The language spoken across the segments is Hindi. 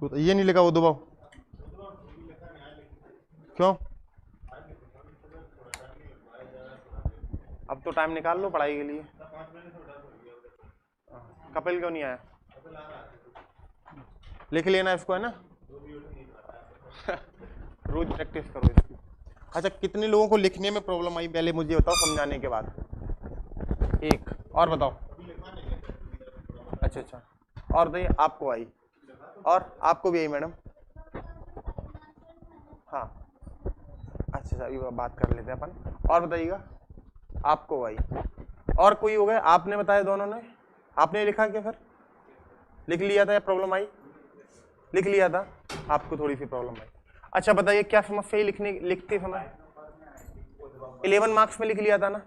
तो ये नहीं लिखा वो दबाओ, क्यों? अब तो टाइम निकाल लो पढ़ाई के लिए। कपिल क्यों नहीं आया? लिख लेना इसको, है ना? रोज प्रैक्टिस करो इसकी। अच्छा, कितने लोगों को लिखने में प्रॉब्लम आई पहले मुझे बताओ समझाने के बाद। एक और बताओ। अच्छा अच्छा, और बताइए आपको आई, और आपको भी आई मैडम? हाँ अच्छा, अभी बात कर लेते हैं अपन। और बताइएगा, आपको आई, और कोई हो गया? आपने बताया दोनों ने? आपने लिखा क्या फिर? लिख लिया था या प्रॉब्लम आई? लिख लिया था, आपको थोड़ी सी प्रॉब्लम आई। अच्छा बताइए क्या समस्या लिखते समय? 11 मार्क्स में लिख लिया था ना?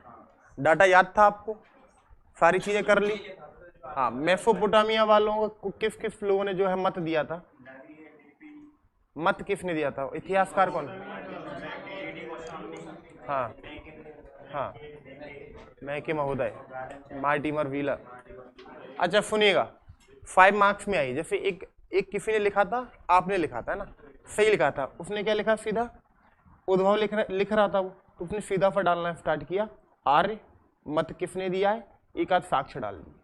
डाटा याद था आपको? सारी चीजें कर ली? हाँ, मेसोपोटामिया वालों को किस किस लोगों ने जो है मत दिया था? मत किसने दिया था? इतिहासकार कौन? हाँ हाँ, मैके महोदय, मार्टिमर व्हीलर। अच्छा सुनिएगा, 5 मार्क्स में आई, जैसे एक किसी ने लिखा था, आपने लिखा था ना, सही लिखा था, उसने क्या लिखा? सीधा उद्भव लिख रहा था वो, तो उसने सीधा पर डालना स्टार्ट किया, आर्य मत किसने दिया है, एक आध साक्ष्य डाल दिया।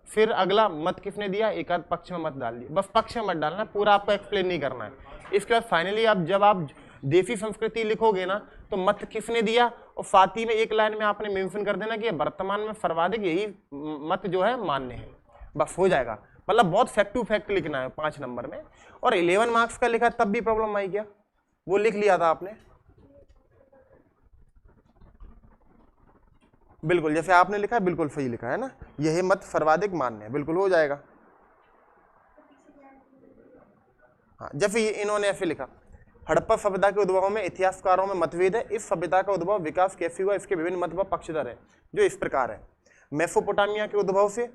फिर अगला मत किसने दिया, एक आध पक्ष में मत डाल दिया, बस पक्ष में मत डालना, पूरा आपको एक्सप्लेन नहीं करना है। इसके बाद फाइनली आप जब आप देसी संस्कृति लिखोगे ना, तो मत किसने दिया, और साथ ही में एक लाइन में आपने मेंशन कर देना कि वर्तमान में सर्वाधिक यही मत जो है मान्य है, बस हो जाएगा। मतलब बहुत फैक्ट टू फैक्ट लिखना है 5 नंबर में। और 11 मार्क्स का लिखा तब भी प्रॉब्लम आई क्या? वो लिख लिया था आपने? बिल्कुल जैसे आपने लिखा है, बिल्कुल सही लिखा है ना, यही मत सर्वाधिक मान्य है, बिल्कुल हो जाएगा। हाँ, जैसे इन्होंने ऐसे लिखा, हड़प्पा सभ्यता के उद्भव में इतिहासकारों में मतभेद है, इस सभ्यता का उद्भव विकास कैसे हुआ इसके विभिन्न मत व पक्षधर है, जो इस प्रकार है। मेसोपोटामिया के उद्भव से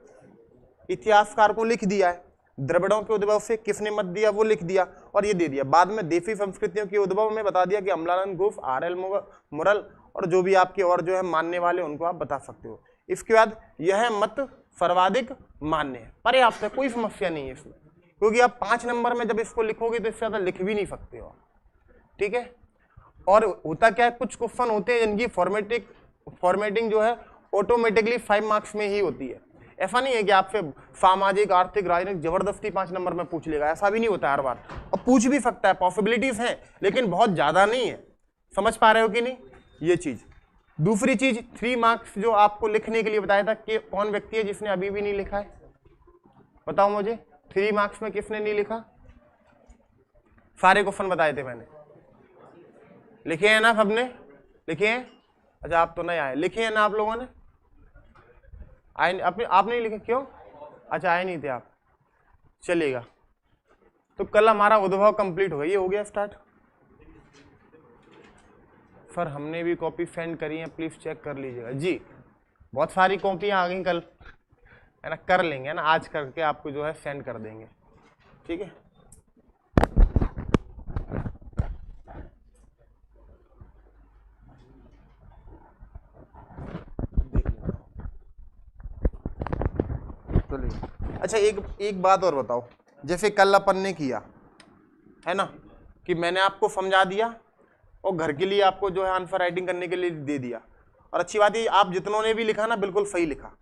इतिहासकार को लिख दिया है, द्रविड़ों के उद्भव से किसने मत दिया वो लिख दिया और ये दे दिया। बाद में देसी संस्कृतियों के उद्भव में बता दिया कि अमलानंद गुफ, आर.एल. मुरल और जो भी आपके और जो है मानने वाले उनको आप बता सकते हो। इसके बाद यह मत सर्वाधिक मान्य है, पर्याप्त है, कोई समस्या नहीं है इसमें, क्योंकि आप 5 नंबर में जब इसको लिखोगे तो इससे ज्यादा लिख भी नहीं सकते हो, ठीक है। और होता क्या है, कुछ क्वेश्चन होते हैं जिनकी फॉर्मेटिंग जो है ऑटोमेटिकली 5 मार्क्स में ही होती है। ऐसा नहीं है कि आपसे सामाजिक, आर्थिक, राजनीतिक जबरदस्ती 5 नंबर में पूछ लेगा, ऐसा भी नहीं होता हर बार, और पूछ भी सकता है, पॉसिबिलिटीज हैं, लेकिन बहुत ज्यादा नहीं है। समझ पा रहे हो कि नहीं ये चीज? दूसरी चीज, 3 मार्क्स जो आपको लिखने के लिए बताया था कि कौन व्यक्ति है जिसने अभी भी नहीं लिखा है, बताओ मुझे। 3 मार्क्स में किसने नहीं लिखा? सारे क्वेश्चन बताए थे मैंने, लिखे हैं ना सबने? लिखे हैं? अच्छा आप तो नहीं आए, लिखे हैं ना आप लोगों ने? आए आप नहीं लिखे, क्यों? अच्छा आए नहीं थे आप, चलिएगा। तो कल हमारा उद्भव कंप्लीट हो गया, ये हो गया स्टार्ट। सर हमने भी कॉपी सेंड करी है, प्लीज चेक कर लीजिएगा। जी बहुत सारी कॉपियां आ गई कल, है ना, कर लेंगे ना, आज करके आपको जो है सेंड कर देंगे, ठीक है। अच्छा एक बात और बताओ, जैसे कल अपन ने किया है ना कि मैंने आपको समझा दिया और घर के लिए आपको जो है आंसर राइटिंग करने के लिए दे दिया, और अच्छी बात है आप जितनों ने भी लिखा ना बिल्कुल सही लिखा,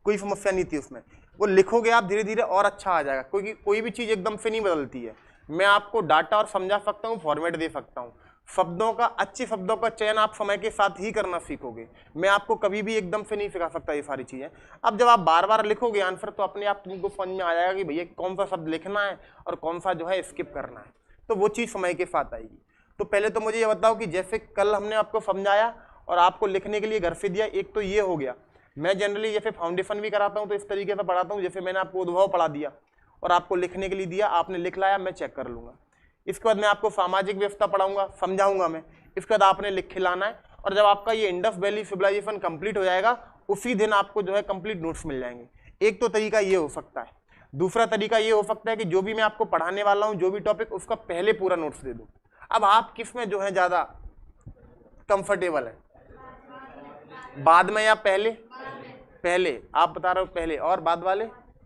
कोई समस्या नहीं थी उसमें। वो लिखोगे आप धीरे धीरे और अच्छा आ जाएगा, क्योंकि कोई भी चीज़ एकदम से नहीं बदलती है। मैं आपको डाटा और समझा सकता हूँ, फॉर्मेट दे सकता हूँ, शब्दों का, अच्छे शब्दों का चयन आप समय के साथ ही करना सीखोगे। मैं आपको कभी भी एकदम से नहीं सिखा सकता ये सारी चीज़ें। अब जब आप बार बार लिखोगे आंसर तो अपने आप तुमको समझ में आ जाएगा कि भैया कौन सा शब्द लिखना है और कौन सा जो है स्किप करना है, तो वो चीज़ समय के साथ आएगी। तो पहले तो मुझे ये बताओ कि जैसे कल हमने आपको समझाया और आपको लिखने के लिए घर से दिया, एक तो ये हो गया। मैं जनरली जैसे फाउंडेशन भी कराता हूँ तो इस तरीके से पढ़ाता हूँ, जैसे मैंने आपको उद्भव पढ़ा दिया और आपको लिखने के लिए दिया, आपने लिख लाया, मैं चेक कर लूंगा। इसके बाद मैं आपको सामाजिक व्यवस्था पढ़ाऊंगा, समझाऊंगा मैं, इसके बाद आपने लिख खिलाना है, और जब आपका ये इंडस वैली सिविलाइजेशन कंप्लीट हो जाएगा उसी दिन आपको जो है कंप्लीट नोट्स मिल जाएंगे। एक तो तरीका ये हो सकता है। दूसरा तरीका ये हो सकता है कि जो भी मैं आपको पढ़ाने वाला हूँ, जो भी टॉपिक, उसका पहले पूरा नोट्स दे दूँ। अब आप किस में जो है ज्यादा कंफर्टेबल है, बाद में या पहले? पहले आप बता रहे हो, पहले और बाद वाले?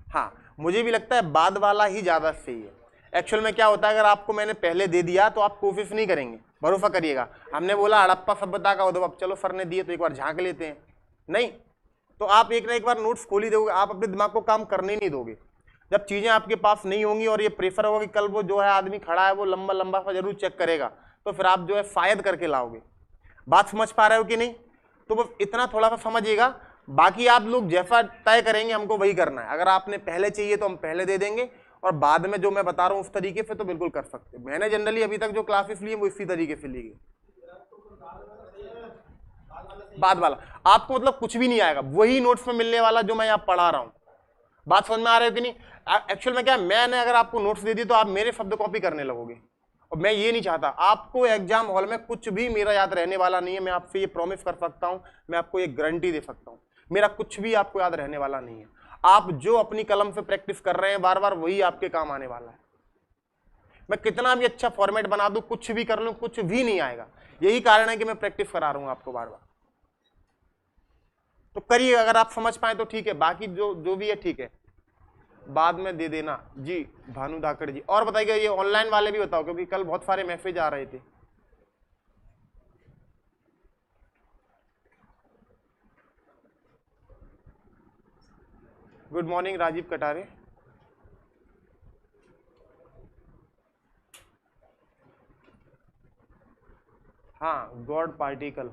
हाँ मुझे भी लगता है बाद वाला ही ज्यादा सही है। एक्चुअल में क्या होता है, अगर आपको मैंने पहले दे दिया तो आप कोशिश नहीं करेंगे, भरोसा करिएगा। हमने बोला हड़प्पा सभ्यता का उद्भव, चलो सर ने दिए तो एक बार झांक लेते हैं, नहीं तो आप एक ना एक बार नोट्स खोल ही दोगे, आप अपने दिमाग को काम करने नहीं दोगे। जब चीजें आपके पास नहीं होंगी और ये प्रेफर होगा कि कल वो जो है आदमी खड़ा है वो लंबा लंबा सा जरूर चेक करेगा, तो फिर आप जो है शायद करके लाओगे। बात समझ पा रहे हो कि नहीं? तो बस इतना थोड़ा सा समझिएगा, बाकी आप लोग जैसा तय करेंगे हमको वही करना है। अगर आपने पहले चाहिए तो हम पहले दे देंगे, और बाद में जो मैं बता रहा हूँ उस तरीके से तो बिल्कुल कर सकते हैं। मैंने जनरली अभी तक जो क्लासेस लिए वो इसी तरीके से ली गई। बाद वाला आपको मतलब कुछ भी नहीं आएगा, वही नोट्स में मिलने वाला जो मैं यहाँ पढ़ा रहा हूँ। बात समझ में आ रही है कि नहीं? एक्चुअल में क्या है, मैंने अगर आपको नोट्स दे दी तो आप मेरे शब्द कॉपी करने लगोगे, और मैं ये नहीं चाहता। आपको एग्जाम हॉल में कुछ भी मेरा याद रहने वाला नहीं है, मैं आपसे ये प्रॉमिस कर सकता हूँ, मैं आपको ये गारंटी दे सकता हूँ, मेरा कुछ भी आपको याद रहने वाला नहीं है। आप जो अपनी कलम से प्रैक्टिस कर रहे हैं बार बार, वही आपके काम आने वाला है। मैं कितना भी अच्छा फॉर्मेट बना दूं, कुछ भी कर लूं, कुछ भी नहीं आएगा। यही कारण है कि मैं प्रैक्टिस करा रहा हूं आपको बार बार। तो करिए, अगर आप समझ पाए तो ठीक है, बाकी जो भी है ठीक है, बाद में दे देना जी। भानु धाकड़ जी, और बताइएगा ये ऑनलाइन वाले भी बताओ, क्योंकि कल बहुत सारे मैसेज आ रहे थे। Good morning Rajeev Katare. हाँ, गॉड पार्टिकल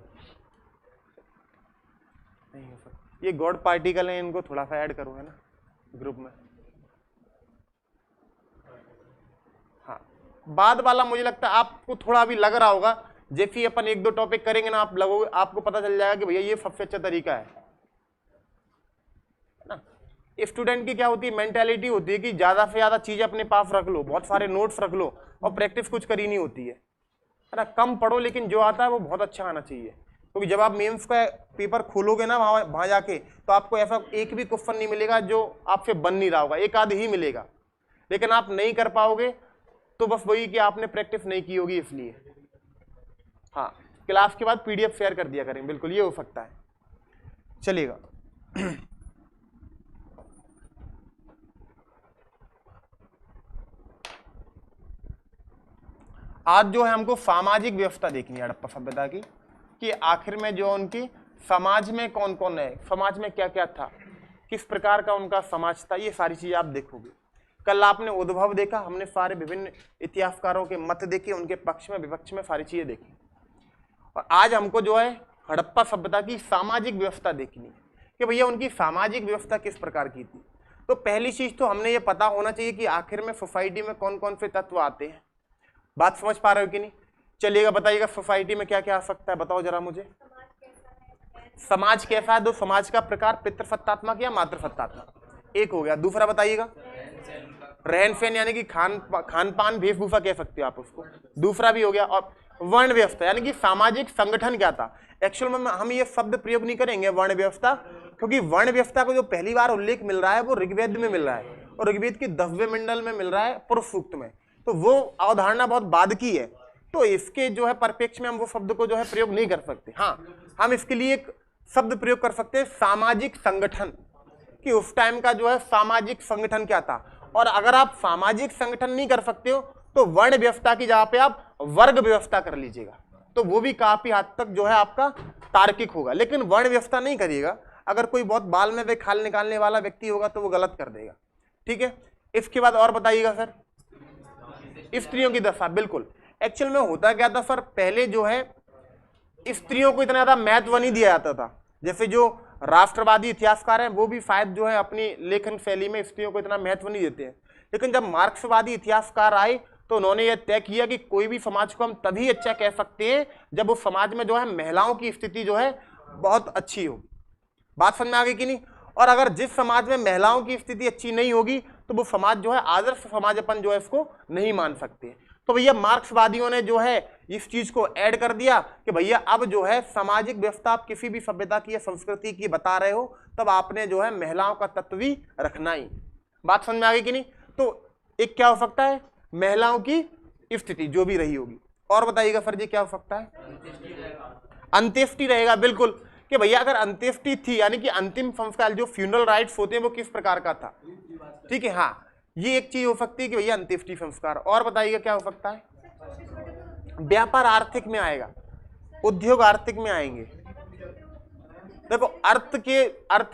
नहीं हो सकता, ये गॉड पार्टिकल है, इनको थोड़ा सा ऐड करो है ना ग्रुप में। हाँ, बाद वाला मुझे लगता है आपको थोड़ा अभी लग रहा होगा, जैसे ही अपन एक दो टॉपिक करेंगे ना, आप लगोगे, आपको पता चल जाएगा कि भैया ये सबसे अच्छा तरीका है ना। स्टूडेंट की क्या होती है, मेंटेलिटी होती है कि ज्यादा से ज्यादा चीजें अपने पास रख लो, बहुत सारे नोट्स रख लो, और प्रैक्टिस कुछ करी नहीं होती है ना। कम पढ़ो, लेकिन जो आता है वो बहुत अच्छा आना चाहिए, क्योंकि जब आप मेंस का पेपर खोलोगे ना वहां जाके, तो आपको ऐसा एक भी क्वेश्चन नहीं मिलेगा जो आपसे बन नहीं रहा होगा, एक आध ही मिलेगा, लेकिन आप नहीं कर पाओगे तो बस वही कि आपने प्रैक्टिस नहीं की होगी इसलिए। हाँ, क्लास के बाद पीडीएफ शेयर कर दिया करें, बिल्कुल ये हो सकता है, चलिएगा। आज जो है हमको सामाजिक व्यवस्था देखनी है हड़प्पा सभ्यता की, कि आखिर में जो उनकी समाज में कौन कौन है, समाज में क्या क्या था, किस प्रकार का उनका समाज था, ये सारी चीजें आप देखोगे। कल आपने उद्भव देखा, हमने सारे विभिन्न इतिहासकारों के मत देखे, उनके पक्ष में विपक्ष में सारी चीजें देखी, और आज हमको जो है हड़प्पा सभ्यता की सामाजिक व्यवस्था देखनी है कि भैया उनकी सामाजिक व्यवस्था किस प्रकार की थी। तो पहली चीज तो हमने ये पता होना चाहिए कि आखिर में सोसाइटी में कौन कौन से तत्व आते हैं। बात समझ पा रहे हो कि नहीं? चलिएगा, बताइएगा सोसाइटी में क्या क्या आ सकता है, बताओ जरा मुझे। समाज कैसा है, दो समाज का प्रकार, पितृसत्तात्मक या मातृसत्तात्मक, एक हो गया। दूसरा बताइएगा, रहन सहन यानी कि खान पान वेशभूषा कह सकते हो आप उसको, दूसरा भी हो गया। और वर्ण व्यवस्था यानी कि सामाजिक संगठन क्या था। एक्चुअल में हम ये शब्द प्रयोग नहीं करेंगे वर्ण व्यवस्था, क्योंकि वर्ण व्यवस्था को जो पहली बार उल्लेख मिल रहा है वो ऋग्वेद में मिल रहा है, और ऋग्वेद के 10वें मंडल में मिल रहा है पुरुष सूक्त में, तो वो अवधारणा बहुत बाद की है, तो इसके जो है परिप्रेक्ष्य में हम वो शब्द को जो है प्रयोग नहीं कर सकते। हाँ, हम इसके लिए एक शब्द प्रयोग कर सकते हैं सामाजिक संगठन, कि उस टाइम का जो है सामाजिक संगठन क्या था। और अगर आप सामाजिक संगठन नहीं कर सकते हो तो वर्ण व्यवस्था की जगह पे आप वर्ग व्यवस्था कर लीजिएगा, तो वो भी काफी हद तक जो है आपका तार्किक होगा, लेकिन वर्ण व्यवस्था नहीं करिएगा। अगर कोई बहुत बाल में वे खाल निकालने वाला व्यक्ति होगा तो वो गलत कर देगा, ठीक है। इसके बाद और बताइएगा सर, स्त्रियों की दशा। बिल्कुल, एक्चुअल में होता क्या था सर, पहले जो है स्त्रियों को इतना ज्यादा महत्व नहीं दिया जाता था। जैसे जो राष्ट्रवादी इतिहासकार हैं वो भी शायद जो है अपनी लेखन शैली में स्त्रियों को इतना महत्व नहीं देते हैं, लेकिन जब मार्क्सवादी इतिहासकार आए तो उन्होंने यह तय किया कि कोई भी समाज को हम तभी अच्छा कह सकते हैं जब उस समाज में जो है महिलाओं की स्थिति जो है बहुत अच्छी हो। बात समझ में आ गई कि नहीं? और अगर जिस समाज में महिलाओं की स्थिति अच्छी नहीं होगी तो वो समाज जो है आदर्श समाज अपन जो है इसको नहीं मान सकते। तो भैया मार्क्सवादियों ने जो है इस चीज को ऐड कर दिया कि भैया अब जो है सामाजिक व्यवस्था आप किसी भी सभ्यता की या संस्कृति की बता रहे हो तब आपने जो है महिलाओं का तत्व भी रखना ही। बात समझ में आ गई कि नहीं? तो एक क्या हो सकता है, महिलाओं की स्थिति जो भी रही होगी। और बताइएगा सर जी क्या हो सकता है? अंत्येष्टि रहेगा। बिल्कुल, कि भैया अगर अंत्येष्टि थी यानी कि अंतिम संस्कार जो फ्यूनरल राइट्स होते हैं वो किस प्रकार का था, ठीक है। हाँ, ये एक चीज हो सकती है कि भैया अंत्येष्टि संस्कार। और बताइएगा क्या हो सकता है? व्यापार आर्थिक में आएगा, उद्योग आर्थिक में आएंगे। देखो अर्थ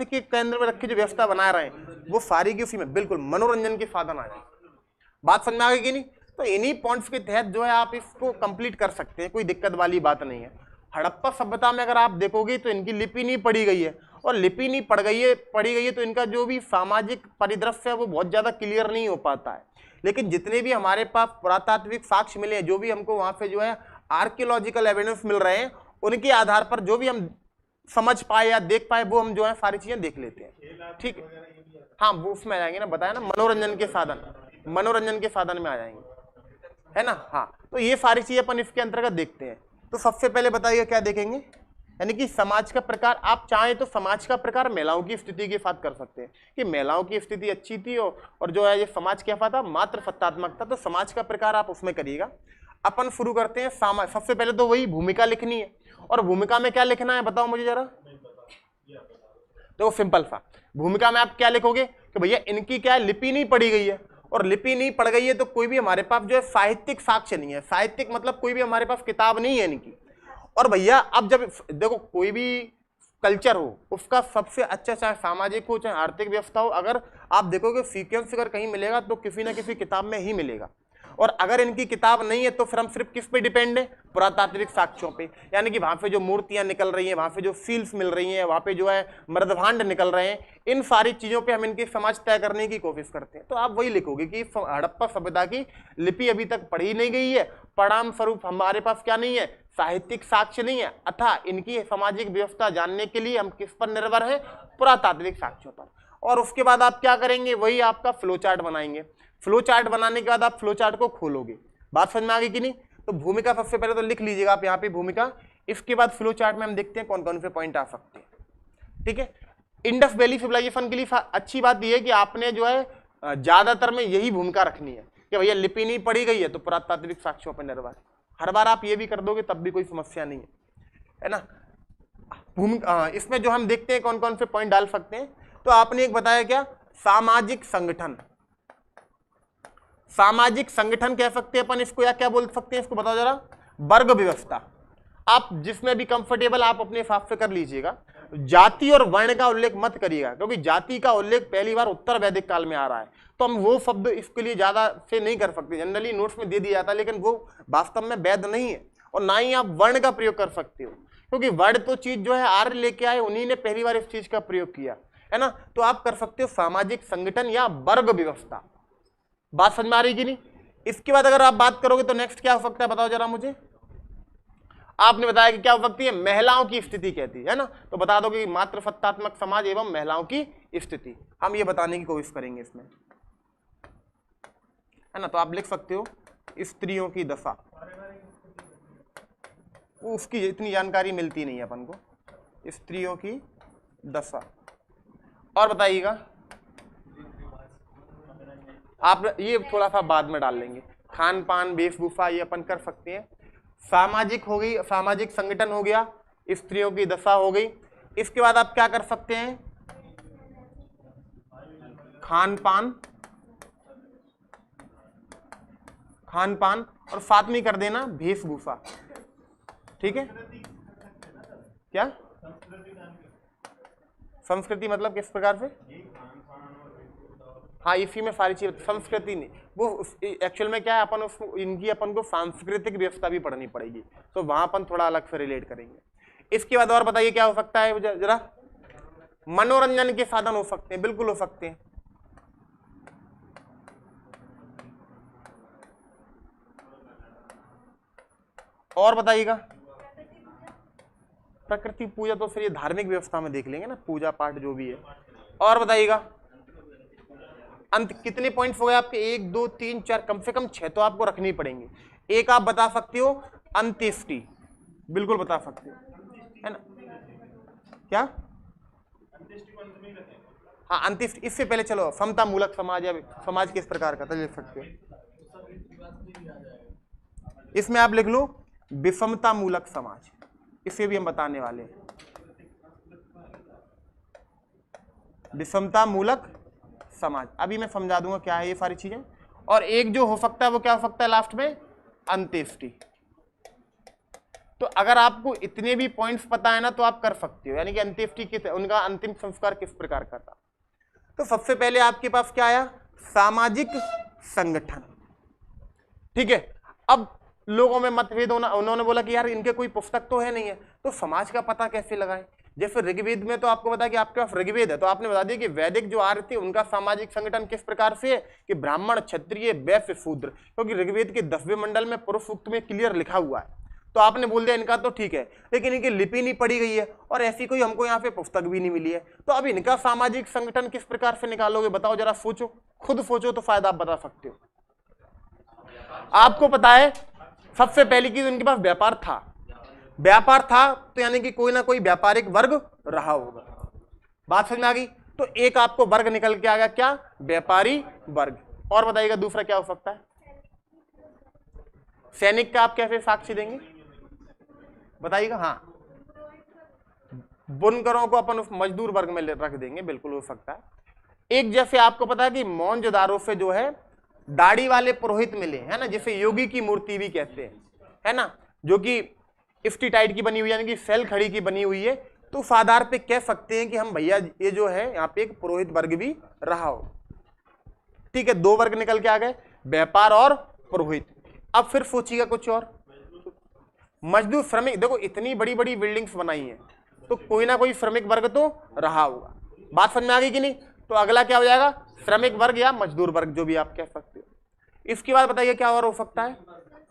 के केंद्र में रख के जो व्यवस्था बना रहे हैं वो सारी की उसी में बिल्कुल मनोरंजन के साधन आ जाए। बात समझ में आ गई कि नहीं? तो इन्हीं पॉइंट्स के तहत जो है आप इसको कंप्लीट कर सकते हैं, कोई दिक्कत वाली बात नहीं है। हड़प्पा सभ्यता में अगर आप देखोगे तो इनकी लिपि नहीं पढ़ी गई है, और लिपि नहीं पढ़ी गई है तो इनका जो भी सामाजिक परिदृश्य है वो बहुत ज्यादा क्लियर नहीं हो पाता है। लेकिन जितने भी हमारे पास पुरातात्विक साक्ष्य मिले हैं, जो भी हमको वहां पे जो है आर्कियोलॉजिकल एविडेंस मिल रहे हैं, उनके आधार पर जो भी हम समझ पाए या देख पाए वो हम जो है सारी चीजें देख लेते हैं। ठीक है, हाँ वो उसमें आ जाएंगे ना, बताया ना, मनोरंजन के साधन में आ जाएंगे, है ना। हाँ तो ये सारी चीजें अपन इसके अंतर्गत देखते हैं। तो सबसे पहले बताइए क्या देखेंगे, यानी कि समाज का प्रकार। आप चाहें तो समाज का प्रकार महिलाओं की स्थिति के साथ कर सकते हैं कि महिलाओं की स्थिति अच्छी थी और जो है ये समाज क्या था, मात्र सत्तात्मक था, तो समाज का प्रकार आप उसमें करिएगा। अपन शुरू करते हैं सबसे पहले तो वही भूमिका लिखनी है। और भूमिका में क्या लिखना है बताओ मुझे जरा। तो सिंपल सा भूमिका में आप क्या लिखोगे कि भैया इनकी क्या है, लिपि नहीं पढ़ी गई है, और लिपि नहीं पढ़ गई है तो कोई भी हमारे पास जो है साहित्यिक साक्ष्य नहीं है। साहित्यिक मतलब कोई भी हमारे पास किताब नहीं है इनकी। और भैया अब जब देखो कोई भी कल्चर हो उसका सबसे अच्छा, चाहे सामाजिक हो चाहे आर्थिक व्यवस्था हो, अगर आप देखोगे सीक्वेंस अगर कहीं मिलेगा तो किसी ना किसी किताब में ही मिलेगा। और अगर इनकी किताब नहीं है तो फिर हम सिर्फ किस पे डिपेंड है, पुरातात्विक साक्ष्यों पे। यानी कि वहां पे जो मूर्तियां निकल रही हैं, वहां पे जो सील्स मिल रही हैं, वहां पे जो है मृदभांड निकल रहे हैं, इन सारी चीजों पे हम इनकी समाज तय करने की कोशिश करते हैं। तो आप वही लिखोगे कि हड़प्पा सभ्यता की लिपि अभी तक पढ़ी नहीं गई है, परिणाम स्वरूप हमारे पास क्या नहीं है, साहित्यिक साक्ष्य नहीं है, अतः इनकी सामाजिक व्यवस्था जानने के लिए हम किस पर निर्भर हैं, पुरातात्विक साक्ष्यों पर। और उसके बाद आप क्या करेंगे, वही आपका फ्लो चार्ट बनाएंगे। फ्लो चार्ट बनाने के बाद आप फ्लो चार्ट को खोलोगे। बात समझ में आ गई कि नहीं? तो भूमिका सबसे पहले तो लिख लीजिएगा आप यहाँ पे भूमिका। इसके बाद फ्लो चार्ट में हम देखते हैं कौन कौन से पॉइंट आ सकते हैं। ठीक है, इंडस वैली सिविलाइजेशन के लिए अच्छी बात यह है कि आपने जो है ज्यादातर में यही भूमिका रखनी है कि भैया लिपि नहीं पढ़ी गई है तो पुरातात्विक साक्ष्यों पर निर्भर। हर बार आप ये भी कर दोगे तब भी कोई समस्या नहीं है ना। भूमिका इसमें जो हम देखते हैं कौन कौन से पॉइंट डाल सकते हैं। तो आपने एक बताया क्या, सामाजिक संगठन। सामाजिक संगठन कह सकते हैं अपन इसको, या क्या बोल सकते हैं इसको बताओ जरा, वर्ग व्यवस्था। आप जिसमें भी कंफर्टेबल आप अपने हिसाब से कर लीजिएगा। जाति और वर्ण का उल्लेख मत करिएगा, क्योंकि जाति का उल्लेख पहली बार उत्तर वैदिक काल में आ रहा है, तो हम वो शब्द इसके लिए ज्यादा से नहीं कर सकते। जनरली नोट्स में दे दिया जाता है, लेकिन वो वास्तव में वैध नहीं है। और ना ही आप वर्ण का प्रयोग कर सकते हो, क्योंकि वर्ण तो चीज जो है आर्य लेके आए, उन्हीं ने पहली बार इस चीज का प्रयोग किया है ना। तो आप कर सकते हो सामाजिक संगठन या वर्ग व्यवस्था। बात समझ में आ रही कि नहीं? इसके बाद अगर आप बात करोगे तो नेक्स्ट क्या हो सकता है बताओ जरा मुझे। आपने बताया कि क्या हो सकती है, महिलाओं की स्थिति कहती है ना, तो बता दो कि मात्र सत्तात्मक समाज एवं महिलाओं की स्थिति, हम ये बताने की कोशिश करेंगे इसमें, है ना। तो आप लिख सकते हो स्त्रियों की दशा, उसकी इतनी जानकारी मिलती नहीं है अपन को, स्त्रियों की दशा। और बताइएगा आप, ये थोड़ा सा बाद में डाल लेंगे, खान पान वेशभूषा ये अपन कर सकते हैं। सामाजिक हो गई, सामाजिक संगठन हो गया, स्त्रियों की दशा हो गई। इसके बाद आप क्या कर सकते हैं, खान पान, खान पान और साथ में कर देना वेशभूषा। ठीक है, क्या संस्कृति मतलब किस प्रकार से, हाँ इसी में सारी चीज, संस्कृति नहीं, वो एक्चुअल में क्या है, अपन उसको इनकी अपन को सांस्कृतिक व्यवस्था भी पढ़नी पड़ेगी, तो वहां अपन थोड़ा अलग से रिलेट करेंगे। इसके बाद और बताइए क्या हो सकता है जरा। मनोरंजन के साधन हो सकते हैं, बिल्कुल हो सकते हैं। और बताइएगा, प्रकृति पूजा तो फिर ये धार्मिक व्यवस्था में देख लेंगे ना, पूजा पाठ जो भी है। और बताइएगा, अंत कितने पॉइंट्स हो गए आपके, 1 2 3 4, कम से कम 6 तो आपको रखनी पड़ेंगे। एक आप बता सकते हो अंत्येष्टि, बिल्कुल बता सकते हो, है ना। क्या, हाँ अंत्येष्टि। इससे पहले चलो समता मूलक समाज या समाज किस प्रकार का, तो लिख सकते हो। इसमें आप लिख लो विषमता मूलक समाज, इसे भी हम बताने वाले हैं। विषमता मूलक समाज। अभी मैं समझा दूंगा क्या है ये सारी चीजें। और एक जो हो सकता है वो क्या हो सकता है लास्ट में, अंत्येष्टि। तो अगर आपको इतने भी पॉइंट्स पता है ना तो आप कर सकते हो, यानी कि अंत्येष्टि किस, उनका अंतिम संस्कार किस प्रकार का था। तो सबसे पहले आपके पास क्या आया, सामाजिक संगठन। ठीक है, अब लोगों में मतभेद होना, उन्होंने बोला कि यार इनके कोई पुस्तक तो है नहीं है, तो समाज का पता कैसे लगाएं। जैसे ऋग्वेद में तो आपको पता है कि आपके पास ऋग्वेद है, तो आपने बता दिया कि वैदिक जो आर्य थे उनका सामाजिक संगठन किस प्रकार से है कि ब्राह्मण, क्षत्रिय, वैश्य, शूद्र, क्योंकि ऋग्वेद के 10वें मंडल में पुरुष सूक्त में क्लियर लिखा हुआ है। तो आपने बोल दिया इनका तो ठीक है, लेकिन इनकी लिपि नहीं पढ़ी गई है और ऐसी कोई हमको यहाँ पे पुस्तक भी नहीं मिली है, तो अब इनका सामाजिक संगठन किस प्रकार से निकालोगे, बताओ जरा, सोचो, खुद सोचो तो फायदा आप बता सकते हो। आपको पता है सबसे पहली चीज उनके पास व्यापार था, व्यापार था तो यानी कि कोई ना कोई व्यापारिक वर्ग रहा होगा। बात समझ में आ गई। तो एक आपको वर्ग निकल के आ गया, क्या, व्यापारी वर्ग। और बताइएगा दूसरा क्या हो सकता है, सैनिक का आप कैसे साक्ष्य देंगे, बताइएगा। हाँ, बुनकरों को अपन उस मजदूर वर्ग में रख देंगे, बिल्कुल हो सकता है। एक जैसे आपको पता है कि मोहनजोदारो से जो है दाढ़ी वाले पुरोहित मिले, है ना, जिसे योगी की मूर्ति भी कहते हैं, है ना, जो कि इफ्टीटाइट की बनी हुई, यानी कि सेल खड़ी की बनी हुई है। तो उस आधार पे कह सकते हैं कि हम भैया ये जो है यहाँ पे एक पुरोहित वर्ग भी रहा हो। ठीक है, दो वर्ग निकल के आ गए, व्यापार और पुरोहित। अब फिर सोचिएगा कुछ और, मजदूर, श्रमिक। देखो इतनी बड़ी बड़ी बिल्डिंग्स बनाई हैं तो कोई ना कोई श्रमिक वर्ग तो रहा होगा। बात समझ में आ गई कि नहीं। तो अगला क्या हो जाएगा, श्रमिक वर्ग या मजदूर वर्ग, जो भी आप कह सकते हो। इसके बाद बताइए क्या और हो सकता है।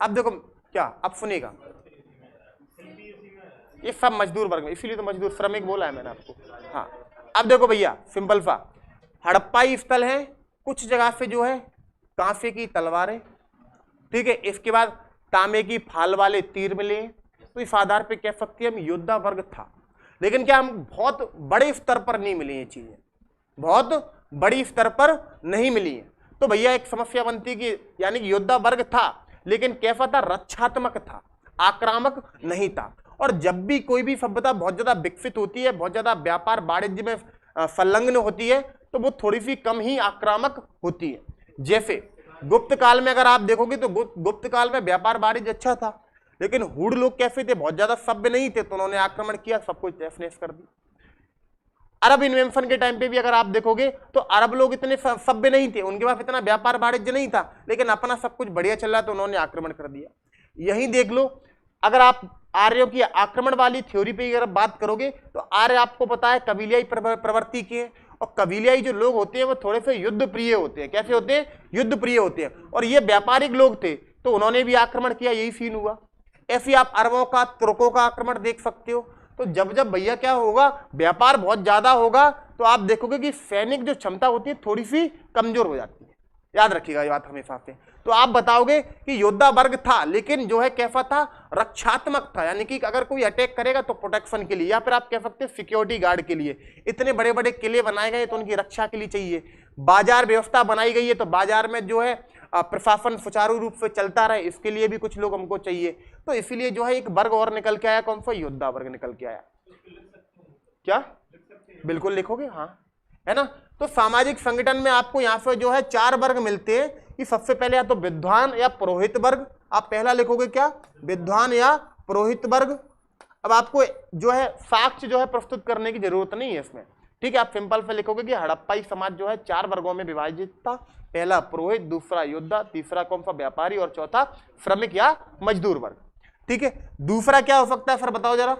अब देखो क्या, अब सुनिएगा, ये सब मजदूर वर्ग में, इसीलिए तो मजदूर श्रमिक बोला है मैंने आपको। हाँ, अब देखो भैया सिंपल सा, हड़प्पाई स्थल है, कुछ जगह से जो है कांसे की तलवारें, ठीक है, इसके बाद तांबे की फाल वाले तीर मिले। तो इस आधार पे कह सकते हैं हम योद्धा वर्ग था। लेकिन क्या हम बहुत बड़े स्तर पर नहीं मिली ये चीजें, बहुत बड़ी स्तर पर नहीं मिली है। तो भैया एक समस्या बनती कि यानी कि योद्धा वर्ग था लेकिन कैसा था, रक्षात्मक था, आक्रामक नहीं था। और जब भी कोई भी सभ्यता बहुत ज्यादा विकसित होती है, बहुत ज्यादा व्यापार वाणिज्य में संलग्न होती है, तो वो थोड़ी सी कम ही आक्रामक होती है। जैसे गुप्त काल में अगर आप देखोगे तो गुप्त काल में व्यापार वाणिज्य अच्छा था, लेकिन हुड लोग कैसे थे, बहुत ज्यादा सभ्य नहीं थे, तो उन्होंने आक्रमण किया, सब कुछ तहस नहस कर दी। अरब इन्वेंशन के टाइम पे भी अगर आप देखोगे तो अरब लोग इतने सभ्य नहीं थे, उनके पास इतना व्यापार वाणिज्य नहीं था, लेकिन अपना सब कुछ बढ़िया चल रहा तो उन्होंने आक्रमण कर दिया। यही देख लो, अगर आप आर्यों की आक्रमण वाली थ्योरी पे अगर बात करोगे तो आर्य आपको पता है कबीलियाई प्रवृत्ति के, और कबीलियाई जो लोग होते हैं वो थोड़े से युद्ध प्रिय होते हैं। कैसे होते हैं, युद्ध प्रिय होते हैं। और ये व्यापारिक लोग थे तो उन्होंने भी आक्रमण किया, यही सीन हुआ। ऐसे आप अरबों का, तुर्कों का आक्रमण देख सकते हो। तो जब जब भैया क्या होगा, व्यापार बहुत ज्यादा होगा, तो आप देखोगे कि सैनिक जो क्षमता होती है थोड़ी सी कमजोर हो जाती है। याद रखिएगा ये बात हमेशा से। तो आप बताओगे कि योद्धा वर्ग था, लेकिन जो है कैसा था, रक्षात्मक था, यानी कि अगर कोई अटैक करेगा तो प्रोटेक्शन के लिए, या फिर आप कह सकते हैं सिक्योरिटी गार्ड के लिए। इतने बड़े बड़े किले बनाए गए तो उनकी रक्षा के लिए चाहिए। बाजार व्यवस्था बनाई गई है तो बाजार में जो है प्रशासन सुचारू रूप से चलता रहे, इसके लिए भी कुछ लोग हमको चाहिए। तो इसीलिए जो है एक वर्ग और निकल के आया, कौन सा, योद्धा वर्ग निकल के आया। क्या बिल्कुल लिखोगे, हाँ, है ना। तो सामाजिक संगठन में आपको यहाँ से जो है 4 वर्ग मिलते हैं कि सबसे पहले या तो विद्वान या पुरोहित वर्ग, आप पहला लिखोगे क्या, विद्वान या पुरोहित वर्ग। अब आपको जो है साक्ष्य जो है प्रस्तुत करने की जरूरत नहीं है इसमें, ठीक है। आप सिंपल से लिखोगे कि हड़प्पाई समाज जो है 4 वर्गों में विभाजित था, पहला पुरोहित, दूसरा योद्धा, तीसरा कौन सा, व्यापारी, और चौथा श्रमिक या मजदूर वर्ग, ठीक है। दूसरा क्या हो सकता है फिर बताओ जरा,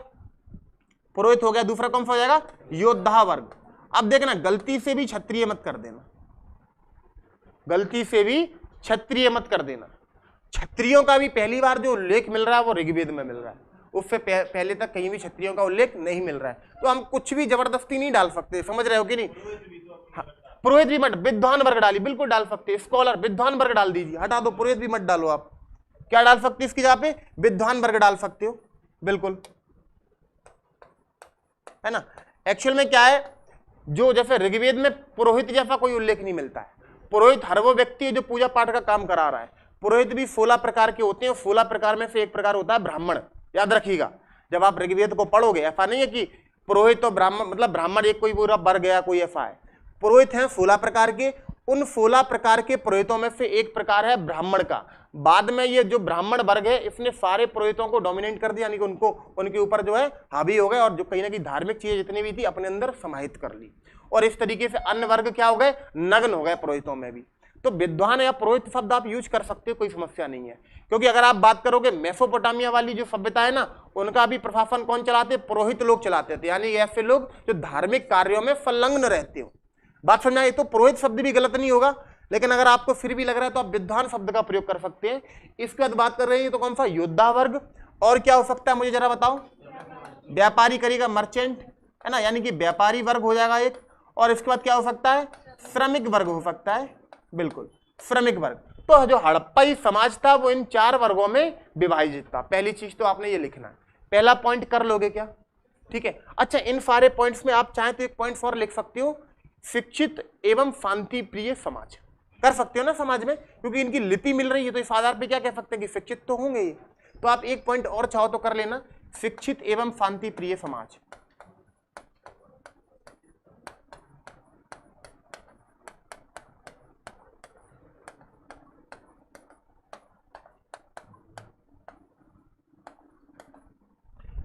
पुरोहित हो गया, दूसरा कौन सा हो जाएगा, योद्धा वर्ग। अब देखना गलती से भी क्षत्रिय मत कर देना, गलती से भी क्षत्रिय मत कर देना। क्षत्रियों का भी पहली बार जो उल्लेख मिल रहा है वो ऋग्वेद में मिल रहा है, उससे पहले तक कहीं भी क्षत्रियों का उल्लेख नहीं मिल रहा है। तो हम कुछ भी जबरदस्ती नहीं डाल सकते, समझ रहे हो कि नहीं। हाँ, पुरोहित भी मत, विद्वान वर्ग डाली, बिल्कुल डाल सकते, स्कॉलर विद्वान वर्ग डाल दीजिए, हटा दो, पुरोहित भी मत डालो। आप क्या डाल सकते इसकी जगह पे, विद्वान वर्ग डाल सकते हो, बिल्कुल, है ना। एक्चुअल में क्या है, जो जैसे ऋग्वेद में पुरोहित जैसा कोई उल्लेख नहीं मिलता है। पुरोहित हर वो व्यक्ति है जो पूजा पाठ का काम करा रहा है। पुरोहित भी 16 प्रकार के होते हैं, 16 प्रकार में से एक प्रकार होता है ब्राह्मण। याद रखिएगा, जब आप ऋग्वेद को पढ़ोगे, ऐसा नहीं है कि पुरोहित और ब्राह्मण मतलब ब्राह्मण एक कोई पूरा वर्ग गया, कोई ऐसा है। पुरोहित हैं 16 प्रकार के, उन 16 प्रकार के पुरोहितों में से एक प्रकार है ब्राह्मण का। बाद में ये जो ब्राह्मण वर्ग है इसने सारे पुरोहितों को डोमिनेट कर दिया, यानी कि उनको उनके ऊपर जो है हावी हो गए और जो कहीं ना कहीं धार्मिक चीजें जितनी भी थी अपने अंदर समाहित कर ली, और इस तरीके से अन्य वर्ग क्या हो गए, नग्न हो गए पुरोहितों में भी। तो विद्वान या पुरोहित शब्द आप यूज कर सकते हो, कोई समस्या नहीं है, क्योंकि अगर आप बात करोगे मेसोपोटामिया वाली जो सभ्यता है ना, उनका भी प्रशासन कौन चलाते, पुरोहित लोग चलाते थे, यानी ऐसे लोग जो धार्मिक कार्यों में संलग्न रहते हो। बात समझ आई? तो पुरोहित शब्द भी गलत नहीं होगा, लेकिन अगर आपको फिर भी लग रहा है तो आप विद्वान शब्द का प्रयोग कर सकते हैं। इसके बाद बात कर रहे हैं तो कौन सा, योद्धा वर्ग। और क्या हो सकता है मुझे जरा बताओ, व्यापारी करेगा, मर्चेंट है ना, यानी कि व्यापारी वर्ग हो जाएगा एक। और इसके बाद क्या हो सकता है, श्रमिक वर्ग हो सकता है, बिल्कुल श्रमिक वर्ग। तो जो हड़प्पाई समाज था वो इन 4 वर्गों में विभाजित था। पहली चीज तो आपने ये लिखना है, पहला पॉइंट कर लोगे क्या, ठीक है। अच्छा, इन सारे पॉइंट्स में आप चाहें तो एक पॉइंट और लिख सकते हो, शिक्षित एवं शांति प्रिय समाज कर सकते हो ना समाज में, क्योंकि इनकी लिपि मिल रही है, तो इस आधार पे क्या कह सकते हैं कि शिक्षित तो होंगे ये। तो आप एक पॉइंट और चाहो तो कर लेना, शिक्षित एवं शांति प्रिय समाज।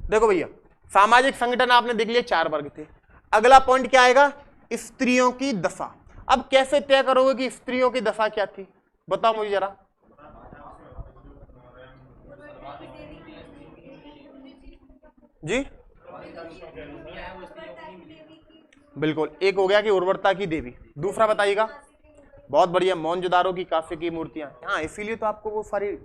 देखो भैया, सामाजिक संगठन आपने देख लिया 4 वर्ग थे। अगला पॉइंट क्या आएगा, स्त्रियों की दशा। अब कैसे तय करोगे कि स्त्रियों की दशा क्या थी, बताओ मुझे जरा। जी बिल्कुल, एक हो गया कि उर्वरता की देवी, दूसरा बताइएगा। बहुत बढ़िया, मोहनजोदारो की कांसे की मूर्तियां। हाँ, इसीलिए तो आपको वो सारी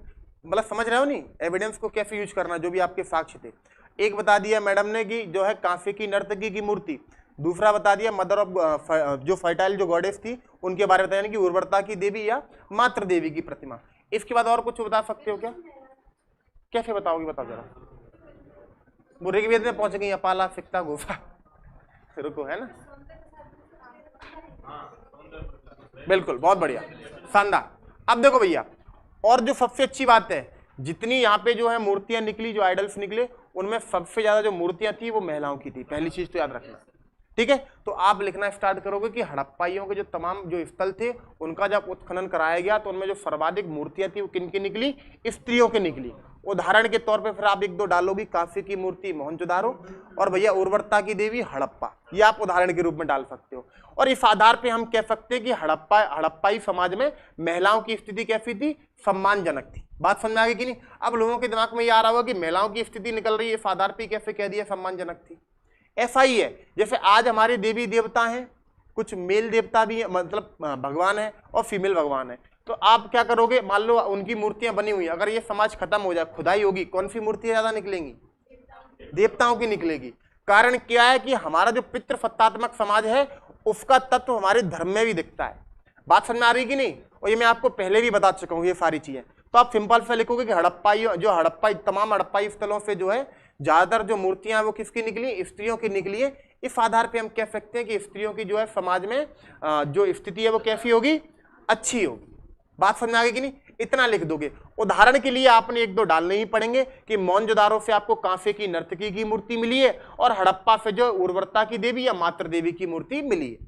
मतलब समझ रहे हो नहीं, एविडेंस को कैसे यूज करना, जो भी आपके साक्ष्य थे। एक बता दिया मैडम ने कि जो है कांसे की नर्तकी की मूर्ति, दूसरा बता दिया मदर ऑफ जो फर्टाइल जो गॉडेस थी उनके बारे में बताया, कि उर्वरता की देवी या मातृ देवी की प्रतिमा। इसके बाद और कुछ बता सकते हो क्या, कैसे बताओगे, बताओ जरा। वो ऋग्वेद में पहुंच गई, अपाला सिक्ता गुफा, रुको, है ना, बिल्कुल, बहुत बढ़िया, शानदार। अब देखो भैया, और जो सबसे अच्छी बात है, जितनी यहाँ पे जो है मूर्तियां निकली, जो आइडल्स निकले, उनमें सबसे ज्यादा जो मूर्तियां थी वो महिलाओं की थी। पहली चीज तो याद रखना, ठीक है। तो आप लिखना स्टार्ट करोगे कि हड़प्पाइयों के जो तमाम जो स्थल थे उनका जब उत्खनन कराया गया तो उनमें जो सर्वाधिक मूर्तियां थी वो किन की निकली, स्त्रियों की निकली। उदाहरण के तौर पे फिर आप 1-2 डालोगी, कांसे की मूर्ति मोहनजोदारो, और भैया उर्वरता की देवी हड़प्पा, ये आप उदाहरण के रूप में डाल सकते हो। और इस आधार पे हम कह सकते हैं कि हड़प्पाई समाज में महिलाओं की स्थिति कैसी थी, सम्मानजनक थी। बात समझ में आ गई कि नहीं। अब लोगों के दिमाग में ये आ रहा होगा कि महिलाओं की स्थिति निकल रही है, इस आधार पे कैसे कह दिया सम्मानजनक थी। ऐसा ही है जैसे आज हमारे देवी देवता हैं, कुछ मेल देवता भी है, मतलब भगवान है, और फीमेल भगवान है। तो आप क्या करोगे, मान लो उनकी मूर्तियां बनी हुई, अगर ये समाज खत्म हो जाए, खुदाई होगी, कौन सी मूर्तियां ज्यादा निकलेंगी, देवताओं की निकलेगी। कारण क्या है कि हमारा जो पितृसत्तात्मक समाज है उसका तत्व हमारे धर्म में भी दिखता है। बात समझ में आ रही कि नहीं। और ये मैं आपको पहले भी बता चुका हूँ ये सारी चीजें। तो आप सिंपल से लिखोगे कि हड़प्पाई तमाम हड़प्पाई स्थलों से जो है ज्यादातर जो मूर्तियां वो किसकी निकली, स्त्रियों की निकली है। इस आधार पे हम कह सकते हैं कि स्त्रियों की जो है समाज में जो स्थिति है वो कैसी होगी, अच्छी होगी। बात समझ में आ गई कि नहीं। इतना लिख दोगे। उदाहरण के लिए आपने 1-2 डालने ही पड़ेंगे कि मोहनजोदारो से आपको कांसे की नर्तकी की मूर्ति मिली है और हड़प्पा से जो उर्वरता की देवी या मातृ देवी की मूर्ति मिली है।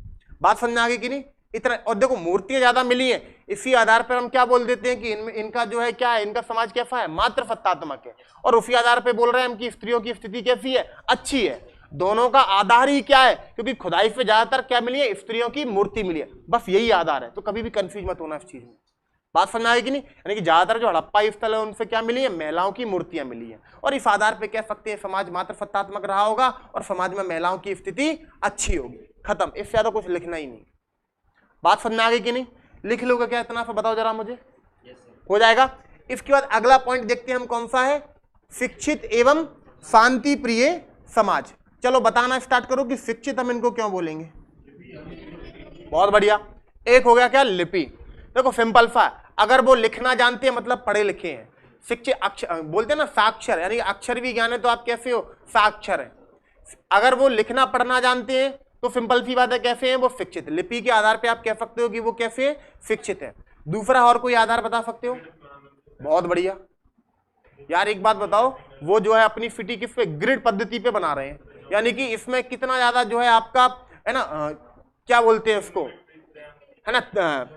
बात समझ में आ गई कि नहीं। इतना, और देखो मूर्तियां ज्यादा मिली है, इसी आधार पर हम क्या बोल देते हैं कि इनका जो है क्या है, इनका समाज कैसा है, मातृ सत्तात्मक है। और उसी आधार पर बोल रहे हैं हम कि स्त्रियों की स्थिति कैसी है, अच्छी है। दोनों का आधार ही क्या है, क्योंकि खुदाई से ज्यादातर क्या मिली है, स्त्रियों की मूर्ति मिली है, बस यही आधार है। तो कभी भी कंफ्यूज मत होना इस चीज में। बात समझ आएगी नहीं। यानी कि ज्यादातर जो हड़प्पा स्थल है उनसे क्या मिली है, महिलाओं की मूर्तियां मिली है। और इस आधार पे कह सकते हैं समाज मात्र सत्तात्मक रहा होगा और समाज में महिलाओं की स्थिति अच्छी होगी। खत्म, इससे ज्यादा कुछ लिखना ही नहीं। बात समझ में आ गई कि नहीं। लिख लोगे क्या इतना, सा बताओ जरा मुझे। हो जाएगा। इसके बाद अगला पॉइंट देखते हैं हम कौन सा है, शिक्षित एवं शांति प्रिय समाज। चलो बताना स्टार्ट करो कि शिक्षित हम इनको क्यों बोलेंगे। बहुत बढ़िया। एक हो गया क्या, लिपि। देखो सिंपल सा, अगर वो लिखना जानते हैं मतलब पढ़े लिखे हैं। शिक्षित अक्षर बोलते हैं ना, साक्षर, यानी अक्षर भी ज्ञान है, तो आप कैसे हो, साक्षर है। अगर वो लिखना पढ़ना जानते हैं तो सिंपल सी बात है, कैसे हैं वो, शिक्षित। लिपि के आधार पे आप कह सकते हो कि वो कैसे शिक्षित है। दूसरा और कोई आधार बता सकते हो। बहुत बढ़िया यार। एक बात बताओ, वो जो है अपनी सिटी किस पे, ग्रिड पद्धति पे बना रहे हैं, यानी कि इसमें कितना ज्यादा जो है आपका है ना क्या बोलते हैं उसको, है ना,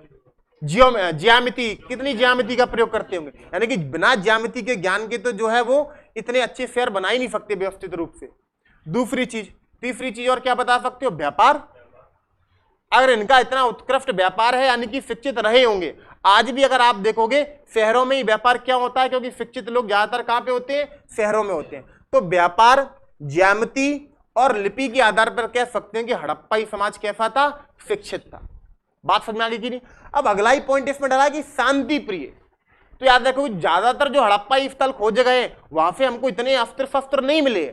ज्यामिति, कितनी ज्यामिति का प्रयोग करते होंगे, यानी कि बिना ज्यामिति के ज्ञान के तो जो है वो इतने अच्छे शेयर बना ही नहीं सकते व्यवस्थित रूप से। दूसरी चीज, तीसरी चीज और क्या बता सकते हो, व्यापार। अगर इनका इतना उत्कृष्ट व्यापार है यानी कि शिक्षित रहे होंगे। आज भी अगर आप देखोगे शहरों में ही व्यापार क्या होता है, क्योंकि शिक्षित लोग ज्यादातर कहां पे होते हैं, शहरों में होते हैं। तो व्यापार, ज्यामिति और लिपि के आधार पर कह सकते हैं कि हड़प्पाई समाज कैसा था, शिक्षित था। बात समझ में आ गई कि नहीं। अब अगला ही पॉइंट इसमें डाला कि शांति प्रिय। तो याद रखो ज्यादातर जो हड़प्पाई स्थल खोजे गए वहां से हमको इतने अस्त्र शस्त्र नहीं मिले,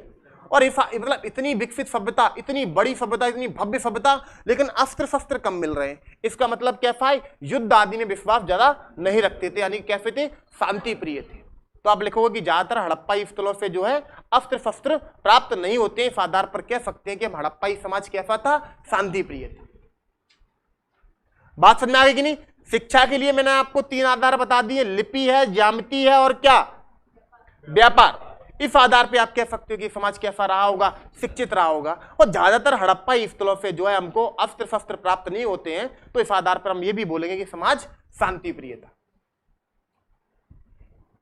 और मतलब इतनी विकसित सभ्यता, इतनी बड़ी सभ्यता, इतनी भव्य सभ्यता, लेकिन अस्त्र शस्त्र कम मिल रहे हैं। इसका मतलब कैसा है, युद्ध आदि में विश्वास ज्यादा नहीं रखते थे, यानी कैसे थे, शांति प्रिय थे। तो आप लिखोगे कि ज्यादातर हड़प्पाई स्थलों से जो है अस्त्र शस्त्र प्राप्त नहीं होते। इस आधार पर कह सकते हैं कि हड़प्पाई समाज कैसा था, शांति प्रिय थे। बात समझ में आ गई कि नहीं। शिक्षा के लिए मैंने आपको 3 आधार बता दिए, लिपि है, ज्यामिति है और क्या, व्यापार। इस आधार पे आप कह सकते हो कि समाज कैसा रहा होगा, शिक्षित रहा होगा। और ज्यादातर हड़प्पाई स्थलों से जो है हमको अस्त्र शस्त्र प्राप्त नहीं होते हैं, तो इस आधार पर हम ये भी बोलेंगे कि समाज शांति प्रिय था।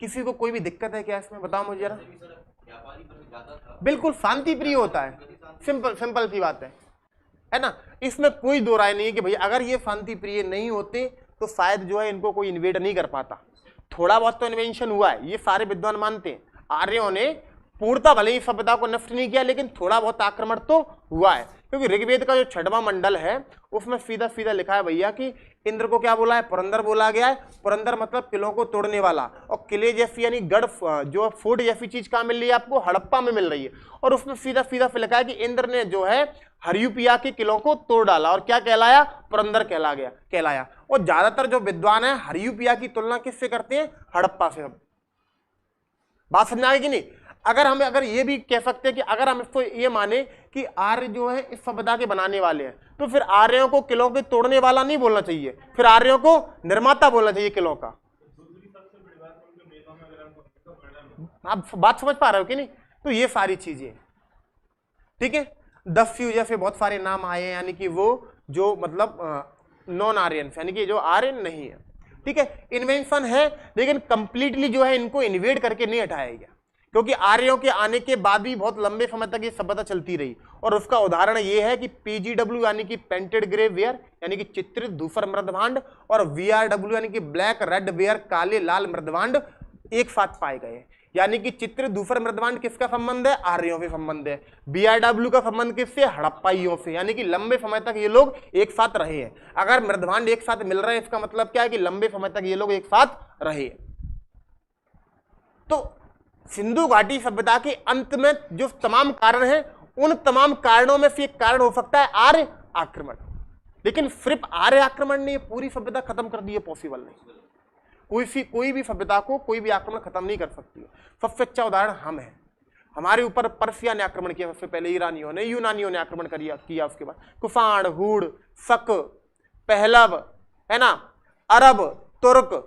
किसी को कोई भी दिक्कत है क्या इसमें, बताओ मुझे जरा। बिल्कुल शांति प्रिय होता है, सिंपल सी बात है ना। इसमें कोई दो राय नहीं है कि भैया अगर ये शांति प्रिय नहीं होते तो शायद जो है इनको कोई इन्वेड नहीं कर पाता। थोड़ा बहुत तो इन्वेंशन हुआ है, ये सारे विद्वान मानते हैं। आर्यों ने पूर्णतः भले ही सभ्यता को नष्ट नहीं किया, लेकिन थोड़ा बहुत आक्रमण तो हुआ है। क्योंकि ऋग्वेद का जो 6वां मंडल है उसमें सीधा सीधा लिखा है भैया कि इंद्र को क्या बोला है, पुरंदर बोला गया है। पुरंदर मतलब किलों को तोड़ने वाला, और किले जैसी यानी गढ़ जो फोर्ट जैसी चीज कहां मिल रही है आपको, हड़प्पा में मिल रही है। और उसमें सीधा सीधा लिखा है कि इंद्र ने जो है हरियुपिया के किलों को तोड़ डाला और क्या कहलाया, पुरंदर कहलाया। और ज्यादातर जो विद्वान है हरियुपिया की तुलना किससे करते हैं, हड़प्पा से। बात समझ आएगी नहीं। अगर ये भी कह सकते हैं कि अगर हम इसको ये माने कि आर्य जो है इस सभ्यता के बनाने वाले हैं, तो फिर आर्यों को किलों के तोड़ने वाला नहीं बोलना चाहिए, फिर आर्यों को निर्माता बोलना चाहिए किलों का। आप बात समझ पा रहे हो कि नहीं। तो ये सारी चीजें ठीक है। 10 जैसे बहुत सारे नाम आए हैं, यानी कि वो जो मतलब नॉन आर्यन यानी कि जो आर्यन नहीं है, ठीक है। इन्वेंशन है लेकिन कंप्लीटली जो है इनको इन्वेड करके नहीं हटाया गया, क्योंकि आर्यों के आने के बाद भी बहुत लंबे समय तक ये सभ्यता चलती रही। और उसका उदाहरण ये है कि PGW यानी कि पेंटेड ग्रे वेयर यानी कि चित्रित धूसर मृदभांड, और VRW यानी कि ब्लैक रेड वेयर काले लाल मृदभांड एक साथ पाए गए। यानी कि चित्रित धूसर मृदभांड किसका संबंध है, आर्यों से संबंध है। VRW का संबंध किससे, हड़प्पाइयों से, यानी कि लंबे समय तक ये लोग एक साथ रहे हैं। अगर मृदभांड एक साथ मिल रहे हैं इसका मतलब क्या है कि लंबे समय तक ये लोग एक साथ रहे। तो सिंधु घाटी सभ्यता के अंत में जो तमाम कारण हैं, उन तमाम कारणों में से एक कारण हो सकता है आर्य आक्रमण। लेकिन सिर्फ आर्य आक्रमण ने पूरी सभ्यता खत्म कर दी है, पॉसिबल नहीं। कोई भी सभ्यता को कोई भी आक्रमण खत्म नहीं कर सकती है। सबसे अच्छा उदाहरण हम हैं। हमारे ऊपर पर्सिया ने आक्रमण किया सबसे पहले, ईरानियों ने, यूनानियों ने आक्रमण किया उसके बाद कुफाण, हूड़, शक, पहलव, है ना, अरब, तुर्क,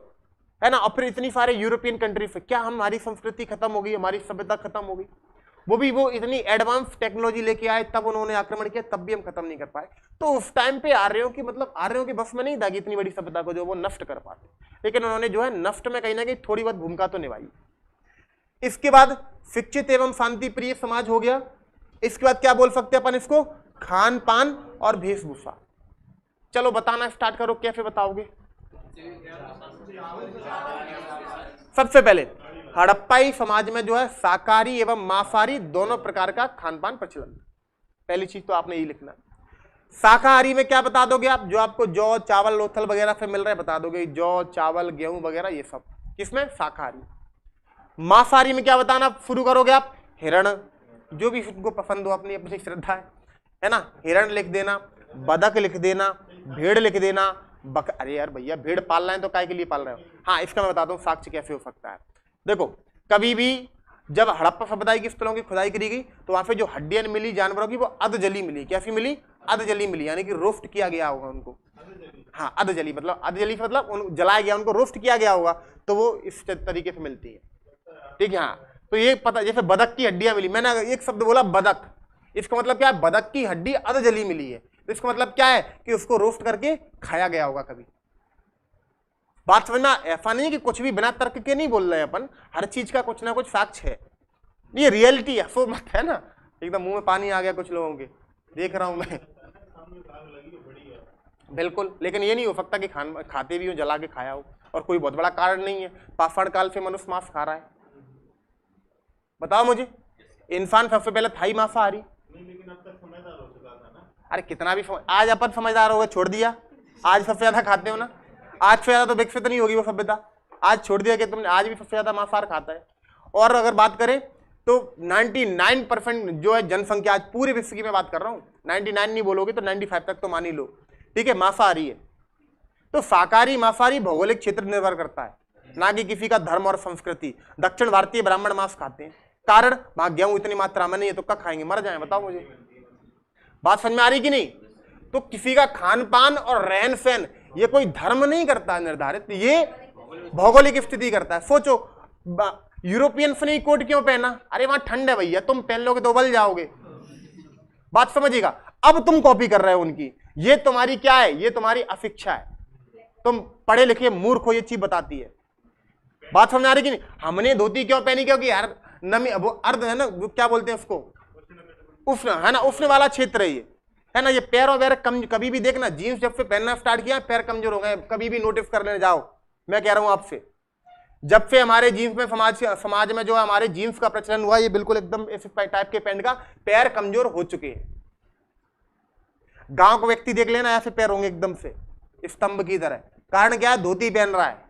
है ना, और फिर इतनी सारे यूरोपियन कंट्री से। क्या हमारी संस्कृति खत्म हो गई, हमारी सभ्यता खत्म हो गई? वो इतनी एडवांस टेक्नोलॉजी लेके आए, तब उन्होंने आक्रमण किया, तब भी हम खत्म नहीं कर पाए। तो उस टाइम पे आर्यों के बस में नहीं था कि इतनी बड़ी सभ्यता को जो वो नष्ट कर पाते, लेकिन उन्होंने जो है नष्ट में कहीं ना कहीं थोड़ी बहुत भूमिका तो निभाई। इसके बाद शिक्षित एवं शांति प्रिय समाज हो गया। इसके बाद क्या बोल सकते हैं अपन इसको, खान पान और वेशभूषा। चलो बताना स्टार्ट करो, कैसे बताओगे? सबसे पहले हड़प्पाई समाज में जो है शाकाहारी एवं मांसाहारी दोनों प्रकार का खान पान प्रचलन। पहली चीज तो आपने ये लिखना। शाकाहारी में क्या बता दोगे आप, जो आपको जौ चावल लोथल वगैरह से मिल रहा है बता दोगे, जौ चावल गेहूं वगैरह ये सब, किसमें, शाकाहारी। मांसाहारी में क्या बताना शुरू करोगे आप, हिरण, जो भी उनको पसंद हो, अपनी अपनी श्रद्धा है ना। हिरण लिख देना, बदक लिख देना, भेड़ लिख देना, अरे यार भैया भेड़ पाल रहे हैं तो काय के लिए पाल रहे हो? हाँ, इसका मैं बताता हूँ साक्ष्य कैसे हो सकता है। देखो, कभी भी जब हड़प्पा सभ्यता की स्थलों की खुदाई करी गई तो वहां पे जो हड्डियां मिली जानवरों की, वो अधजली मिली। कैसी मिली, अधजली मिली, यानी कि रोस्ट किया गया होगा उनको। हाँ, अधजली मतलब उन जलाया गया, उनको रोस्ट किया गया होगा, तो वो इस तरीके से मिलती है, ठीक है। हाँ, तो ये पता, जैसे बदक की हड्डियां मिली, मैंने एक शब्द बोला बदक, इसका मतलब क्या है, बदक की हड्डी अधजली मिली है। तो इसका मतलब क्या है कि उसको रोस्ट करके खाया गया होगा कभी। बात समझना, ऐसा नहीं है कि कुछ भी बिना तर्क के नहीं बोल रहे हैं अपन, हर चीज का कुछ ना कुछ साक्ष्य है, ये रियलिटी है, सो मत है ना। एकदम मुंह में पानी आ गया कुछ लोगों के, देख रहा हूं मैं। बिल्कुल, लेकिन ये नहीं हो सकता कि खाते भी हो, जला के खाया हो, और कोई बहुत बड़ा कारण नहीं है। पाषाण काल से मनुष्य मांस खा रहा है, बताओ मुझे। इंसान सबसे पहले था ही मांसाहारी, लेकिन अब तक समझदार हो चुका था ना। अरे कितना भी आज अपन समझदार हो गए, छोड़ दिया। आज सबसे ज्यादा खाते हो ना, आज से ज्यादा तो विकसित नहीं होगी वो सभ्यता, आज छोड़ दिया कि तुमने, आज भी सबसे ज्यादा मांसाहार खाता है। और अगर बात करें तो 99% जो है जनसंख्या, आज पूरे विश्व की मैं बात कर रहा हूं, 99 नहीं बोलोगे तो 95 तक तो मान ही लो, ठीक है, मांसाहारी है। तो शाकाहारी मांसाहारी भौगोलिक क्षेत्र निर्भर करता है, ना कि किसी का धर्म और संस्कृति। दक्षिण भारतीय ब्राह्मण मांस खाते हैं, कारण वहां गेहूं इतनी मात्रा में नहीं है, तो कब खाएंगे, मर जाए, बताओ मुझे। बात समझ में आ रही कि नहीं। तो किसी का खान पान और रहन सहन ये कोई धर्म नहीं करता है निर्धारित, ये भौगोलिक स्थिति करता है। सोचो, यूरोपियंस ने कोट क्यों पहना, अरे वहां ठंड है भैया, तुम पहन लोगे तो उबल जाओगे। बात समझिएगा। अब तुम कॉपी कर रहे हो उनकी, ये तुम्हारी क्या है, ये तुम्हारी अशिक्षा है, तुम पढ़े लिखे मूर्ख हो, ये चीज बताती है। बात समझ आ रही कि नहीं। हमने धोती क्यों पहनी, क्योंकि यार नमी, वो अर्ध है ना, वो क्या बोलते हैं उसको, उष्ण है ना, उष्ण वाला क्षेत्र है ये, है ना। ये पैरों वैर कम, कभी भी देखना, जीन्स जब से पहनना स्टार्ट किया पैर कमजोर हो गए, कभी भी नोटिस कर लेने जाओ, मैं कह रहा हूं आपसे। जब से हमारे जीन्स में समाज में जो है हमारे जीन्स का प्रचलन हुआ, ये बिल्कुल एकदम इस टाइप के पैंट का, पैर कमजोर हो चुके हैं। गांव को व्यक्ति देख लेना, ऐसे पैर होंगे एकदम से स्तंभ की तरह। कारण क्या है, धोती पहन रहा है।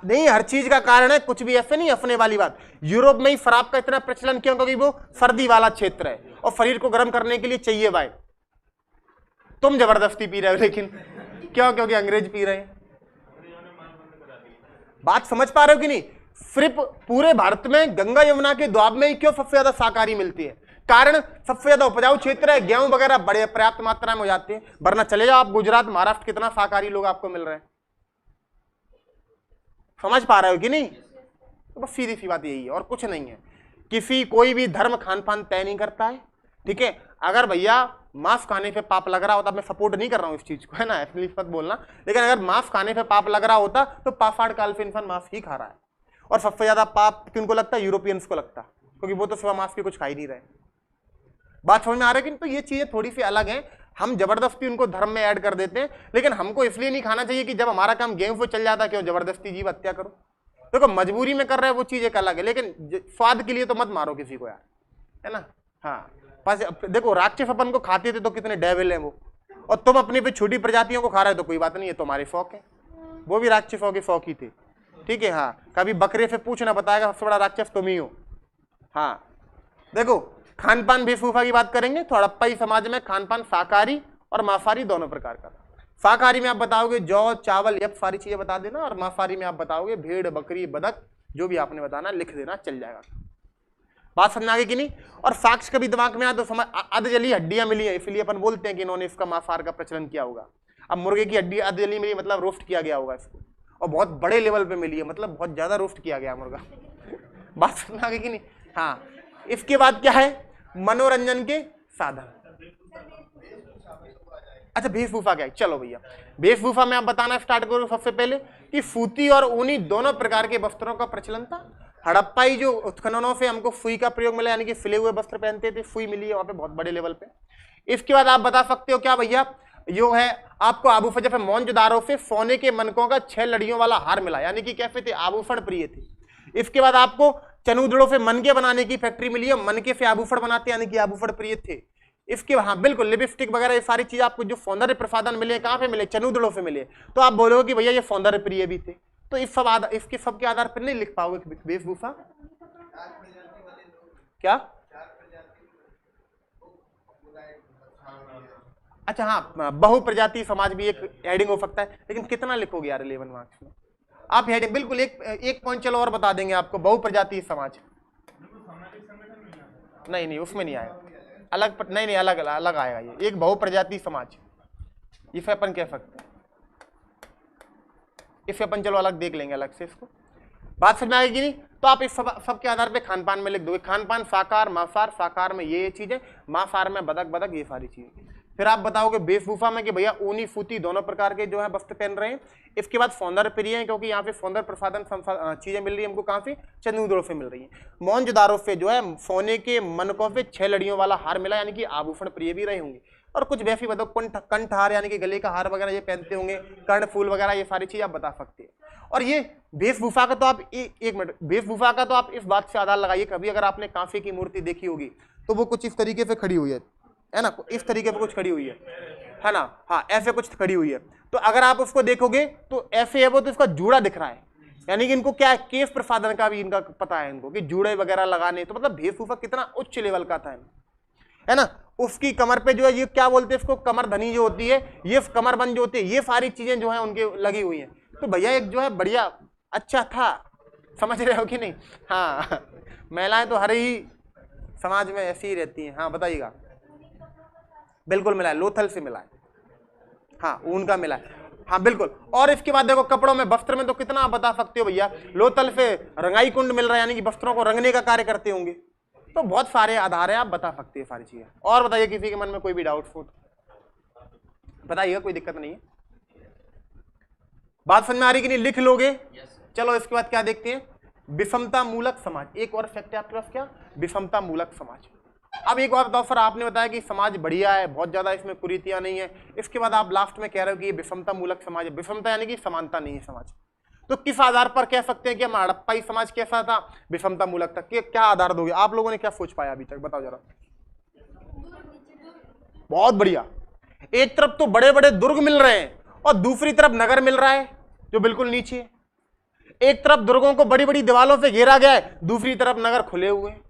नहीं, हर चीज का कारण है, कुछ भी ऐसे नहीं अपने वाली बात। यूरोप में ही शराब का इतना प्रचलन क्यों, क्योंकि वो सर्दी वाला क्षेत्र है और शरीर को गर्म करने के लिए चाहिए भाई। तुम जबरदस्ती पी रहे हो, लेकिन क्यों, क्योंकि अंग्रेज पी रहे हैं। बात समझ पा रहे हो कि नहीं। सिर्फ पूरे भारत में गंगा यमुना के द्वाब में ही क्यों सबसे ज्यादा शाकाहारी मिलती है, कारण सबसे ज्यादा उपजाऊ क्षेत्र है, गेहूं वगैरह बड़े पर्याप्त मात्रा में हो जाते हैं। वरना चले जाओ आप गुजरात महाराष्ट्र, कितना शाकाहारी लोग आपको मिल रहे हैं। समझ पा रहे हो कि नहीं। तो बस सीधी सी बात यही है और कुछ नहीं है। किसी कोई भी धर्म खान पान तय नहीं करता है, ठीक है। अगर भैया मांस खाने पे पाप लग रहा होता, मैं सपोर्ट नहीं कर रहा हूं इस चीज को, है ना, इसलिए मत बोलना, लेकिन अगर मांस खाने पे पाप लग रहा होता तो पाषाण काल से इंसान मांस ही खा रहा है। और सबसे ज्यादा पाप किनको लगता है, यूरोपियंस को लगता, क्योंकि वो तो सिवा मांस के कुछ खा ही नहीं रहे। बात समझ में आ रहा है कि तो ये चीजें थोड़ी सी अलग हैं, हम जबरदस्ती उनको धर्म में ऐड कर देते हैं। लेकिन हमको इसलिए नहीं खाना चाहिए कि जब हमारा काम गेहूं पे चल जाता, क्यों जबरदस्ती जीव हत्या करो। देखो मजबूरी में कर रहे हैं वो चीज एक अलग है, लेकिन स्वाद के लिए तो मत मारो किसी को यार, है ना। हाँ, बस देखो राक्षस अपन को खाते थे तो कितने डेविल हैं वो, और तुम अपने पे छोटी प्रजातियों को खा रहे हो तो कोई बात नहीं है, तुम्हारे शौक है, वो भी राक्षसों के शौक ही थे, ठीक है। हाँ, कभी बकरे से पूछना, बताएगा सबसे बड़ा राक्षस तुम ही हो। हाँ, देखो खान पान वेशभूषा की बात करेंगे तो हड़प्पाई समाज में खान पान शाकाहारी और मांसाहारी दोनों प्रकार का। शाकाहारी में आप बताओगे जौ चावल, ये सारी चीजें बता देना, और मांसाहारी में आप बताओगे भेड़ बकरी बदक, जो भी आपने बताना लिख देना, चल जाएगा। बात समझ आ गई कि नहीं। और साक्ष्य कभी दिमाग में आया तो समझ, अधजली हड्डियां मिली है, इसलिए अपन बोलते हैं कि इन्होंने इसका मांसाहार का प्रचलन किया होगा। अब मुर्गे की हड्डी अधजली मिली मतलब रोस्ट किया गया होगा इसको, और बहुत बड़े लेवल पे मिली है, मतलब बहुत ज्यादा रोस्ट किया गया मुर्गा। बात समझ आ गई कि नहीं। हाँ, इसके बाद क्या है, मनोरंजन के साधन। अच्छा, वेशभूषा क्या है, चलो भैया वेशभूषा में आप बताना स्टार्ट करो सबसे पहले कि सूती और ऊनी दोनों प्रकार के वस्त्रों का प्रचलन था। हड़प्पाई जो उत्खननों से हमको सुई का प्रयोग मिला, यानी कि सिले हुए वस्त्र पहनते थे, सुई मिली है वहां पे बहुत बड़े लेवल पे। इसके बाद आप बता सकते हो क्या भैया, जो है आपको आभूषण पे मोहनजोदारो से सोने के मनकों का 6 लड़ियों वाला हार मिला, यानी कि कैसे थे, आभूषण प्रिय थे। इसके बाद आपको चनूदड़ों से मनके बनाने की फैक्ट्री मिली है, मनके से आभूषण बनाते यानी कि आभूषण प्रिय थे। इसके हाँ बिल्कुल, लिपस्टिक वगैरह ये सारी चीज आपको जो सौंदर्य प्रसाधन मिले, कहां पे मिले, चनूदड़ों से मिले। तो आप बोलोगे कि भैया ये सौंदर्य प्रिय भी थे, तो इस सब इसके सबके आधार पर नहीं लिख पाओगे वेशभूषा। क्या, अच्छा हाँ, बहु प्रजाति समाज भी एक हेडिंग हो सकता है, लेकिन कितना लिखोगे यार 11 मार्क्स में आप हेडिंग। बिल्कुल एक पॉइंट चलो और बता देंगे आपको, बहु प्रजाति समाज। नहीं उसमें नहीं आएगा, अलग नहीं अलग आएगा ये, एक बहु प्रजाति समाज, इसे अपन कह सकते हैं, इसे अपन चलो अलग देख लेंगे अलग से इसको। बात समझ में आएगी नहीं। तो आप इस सब के आधार पे खान पान में लिख दोगे, खान पान शाकाहार मांसाहार, शाकाहार में ये चीजें, मांसाहार में बदक ये सारी चीजें। फिर आप बताओगे वेशभूषा में कि भैया ऊनी सूती दोनों प्रकार के जो है वस्त्र पहन रहे हैं। इसके बाद सौंदर्य प्रिय हैं, क्योंकि यहाँ पे सौंदर्य प्रसाधन चीजें मिल रही है हमको, कहाँ से, चंद्रमुद्रों से मिल रही है। मोहनजोदारो से जो है सोने के मनकों पे 6 लड़ियों वाला हार मिला, यानी कि आभूषण प्रिय भी रहे होंगे। और कुछ वैसे बताओ कंठहार यानी कि गले का हार वगैरह ये पहनते होंगे, कर्णफूल वगैरह, ये सारी चीज आप बता सकते हैं। और ये वेशभूषा का तो आप एक मिनट, वेशभूषा का तो आप इस बात से आधार लगाइए, कभी अगर आपने कांसे की मूर्ति देखी होगी तो वो कुछ इस तरीके से खड़ी हुई है ना, इस तरीके से कुछ खड़ी हुई है ना, हाँ ऐसे कुछ खड़ी हुई है। तो अगर आप उसको देखोगे तो ऐसे है वो, तो इसका जूड़ा दिख रहा है, यानी कि इनको क्या है, केश प्रसाधन का भी इनका पता है इनको कि जूड़े वगैरह लगाने, तो मतलब वेशभूषा कितना उच्च लेवल का था, है ना। उसकी कमर पे जो है ये क्या बोलते हैं इसको, कमर धनी जो होती है, ये कमरबंद जो होती है, ये सारी चीजें जो है उनके लगी हुई हैं। तो भैया एक जो है बढ़िया अच्छा था, समझ रहे हो कि नहीं। हाँ महिलाएं तो हर ही समाज में ऐसी ही रहती हैं। हाँ बताइएगा। बिल्कुल मिला है, लोथल से मिला है, हाँ ऊन का मिला है, हाँ बिल्कुल। और इसके बाद देखो कपड़ों में, वस्त्र में तो कितना आप बता सकते हो भैया, लोथल से रंगाई कुंड मिल रहा है, यानी कि वस्त्रों को रंगने का कार्य करते होंगे। तो बहुत सारे आधार है, आप बता सकते हैं सारी चीजें। और बताइए किसी के मन में कोई भी डाउट हो बताइएगा, कोई दिक्कत नहीं है। बात समझ में आ रही कि नहीं, लिख लोगे। चलो इसके बाद क्या देखते हैं, विषमता मूलक समाज। एक और फैक्ट है आपके पास, क्या, विषमता मूलक समाज। अब एक बात बताओ सर, आपने बताया कि समाज बढ़िया है, बहुत ज्यादा इसमें कुरीतियां नहीं है, इसके बाद आप लास्ट में कह रहे हो कि ये विषमता मूलक समाज है। विषमता यानी कि समानता नहीं है समाज। तो किस आधार पर कह सकते हैं कि हमारा हड़प्पाई समाज कैसा था, विषमता मूलक था, क्या आधार दोगे आप लोगों ने, क्या सोच पाया अभी तक, बताओ जरा। बहुत बढ़िया। एक तरफ तो बड़े बड़े दुर्ग मिल रहे हैं और दूसरी तरफ नगर मिल रहा है जो बिल्कुल नीचे है। एक तरफ दुर्गों को बड़ी बड़ी दीवारों से घेरा गया है, दूसरी तरफ नगर खुले हुए हैं,